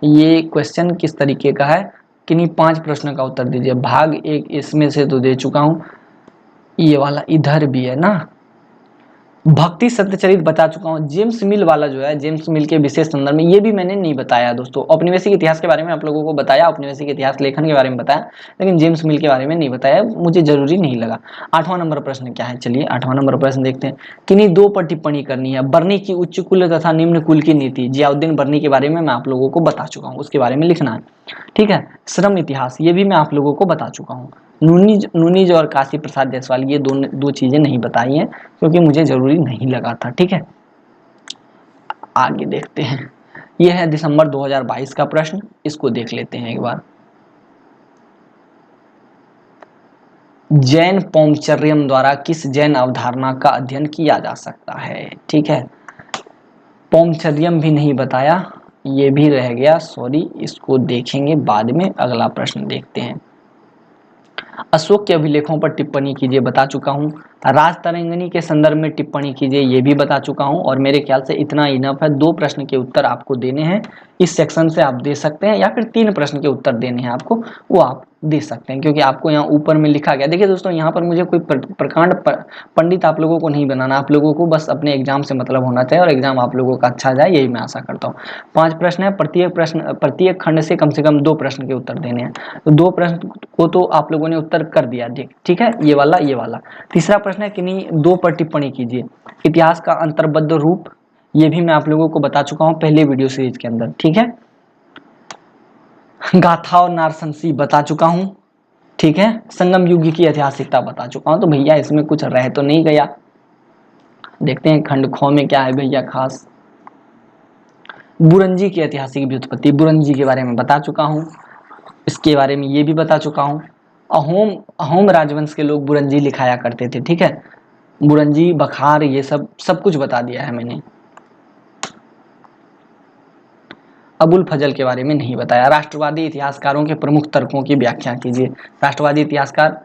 ये क्वेश्चन किस तरीके का है, किन्हीं 5 प्रश्न का उत्तर दीजिए। भाग 1 इसमें से तो दे चुका हूं, ये वाला इधर भी है ना, भक्ति सत्यचरित बता चुका हूँ। जेम्स मिल वाला जो है, जेम्स मिल के विशेष संदर्भ में, ये भी मैंने नहीं बताया दोस्तों। औपनिवेशिक इतिहास के बारे में आप लोगों को बताया, औपनिवेशिक इतिहास लेखन के बारे में बताया, लेकिन जेम्स मिल के बारे में नहीं बताया, मुझे जरूरी नहीं लगा। 8वां नंबर प्रश्न क्या है, चलिए 8वां नंबर प्रश्न देखते हैं। किन्हीं 2 पर टिप्पणी करनी है। बर्नी की उच्च कुल तथा निम्न कुल की नीति, जियाउद्दीन बर्नी के बारे में मैं आप लोगों को बता चुका हूँ, उसके बारे में लिखना है। ठीक है, श्रम इतिहास, ये भी मैं आप लोगों को बता चुका हूँ। नूनीज और काशी प्रसाद जायसवाल, ये दो चीजें नहीं बताई हैं क्योंकि मुझे जरूरी नहीं लगा था। ठीक है, आगे देखते हैं। यह है दिसंबर 2022 का प्रश्न, इसको देख लेते हैं एक बार। जैन पौंचर्यम द्वारा किस जैन अवधारणा का अध्ययन किया जा सकता है। ठीक है, पौंचर्यम भी नहीं बताया, ये भी रह गया, सॉरी, इसको देखेंगे बाद में। अगला प्रश्न देखते हैं। अशोक के अभिलेखों पर टिप्पणी कीजिए, बता चुका हूँ। राजतरंगिणी के संदर्भ में टिप्पणी कीजिए, ये भी बता चुका हूँ। और मेरे ख्याल से इतना इनफ है। 2 प्रश्न के उत्तर आपको देने हैं, इस सेक्शन से आप दे सकते हैं, या फिर 3 प्रश्न के उत्तर देने हैं आपको, वो आप दे सकते हैं, क्योंकि आपको यहाँ ऊपर में लिखा गया। देखिए दोस्तों, यहाँ पर मुझे कोई प्रकांड पंडित आप लोगों को नहीं बनाना, आप लोगों को बस अपने एग्जाम से मतलब होना चाहिए और एग्जाम आप लोगों का अच्छा जाए, यही मैं आशा करता हूँ। 5 प्रश्न है, प्रत्येक खंड से कम 2 प्रश्न के उत्तर देने हैं। तो 2 प्रश्न को तो आप लोगों ने उत्तर कर दिया, ठीक है, ये वाला। तीसरा प्रश्न है, किन्हीं 2 पर टिप्पणी कीजिए। इतिहास का अंतर्बद्ध रूप, ये भी मैं आप लोगों को बता चुका हूँ पहले वीडियो सीरीज के अंदर। ठीक है, गाथा और नारसंसी बता चुका हूं। ठीक है, संगम युग की ऐतिहासिकता बता चुका हूं। तो भैया इसमें कुछ रह तो नहीं गया। देखते हैं खंड ख में क्या है भैया खास। बुरंजी की ऐतिहासिक व्युत्पत्ति, बुरंजी के बारे में बता चुका हूं, इसके बारे में ये भी बता चुका हूं। अहोम राजवंश के लोग बुरंजी लिखाया करते थे। ठीक है, बुरंजी, बखार, ये सब कुछ बता दिया है मैंने। अबुल फजल के बारे में नहीं बताया। राष्ट्रवादी इतिहासकारों के प्रमुख तर्कों की व्याख्या कीजिए। राष्ट्रवादी इतिहासकार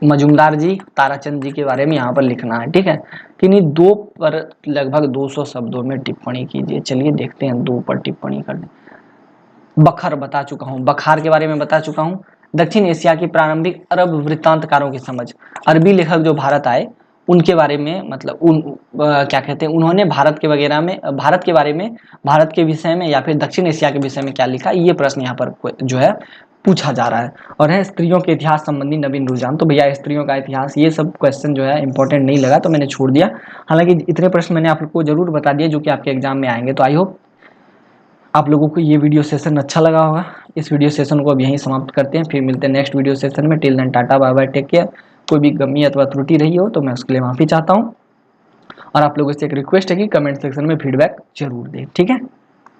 मजूमदार जी, ताराचंद जी के बारे में यहाँ पर लिखना है। ठीक है, किन्हीं 2 पर लगभग 200 शब्दों में टिप्पणी कीजिए। चलिए देखते हैं 2 पर टिप्पणी करने। बखर बता चुका हूँ, बखार के बारे में बता चुका हूँ। दक्षिण एशिया की प्रारंभिक अरब वृत्तांतकारों की समझ, अरबी लेखक जो भारत आए उनके बारे में, मतलब क्या कहते हैं, उन्होंने भारत के बारे में, भारत के विषय में या फिर दक्षिण एशिया के विषय में क्या लिखा, ये प्रश्न यहाँ पर जो है पूछा जा रहा है। और है स्त्रियों के इतिहास संबंधी नवीन रुझान। तो भैया स्त्रियों का इतिहास, ये सब क्वेश्चन जो है इंपॉर्टेंट नहीं लगा, तो मैंने छोड़ दिया। हालांकि इतने प्रश्न मैंने आप लोग को जरूर बता दिया जो कि आपके एग्जाम में आएंगे। तो आई होप आप लोगों को ये वीडियो सेशन अच्छा लगा होगा। इस वीडियो सेशन को अब यहीं समाप्त करते हैं, फिर मिलते हैं नेक्स्ट वीडियो सेशन में। Till then tata bye bye, take care. कोई भी कमी अथवा त्रुटि रही हो तो मैं उसके लिए माफ़ी चाहता हूँ, और आप लोगों से एक रिक्वेस्ट है कि कमेंट सेक्शन में फीडबैक जरूर दें। ठीक है।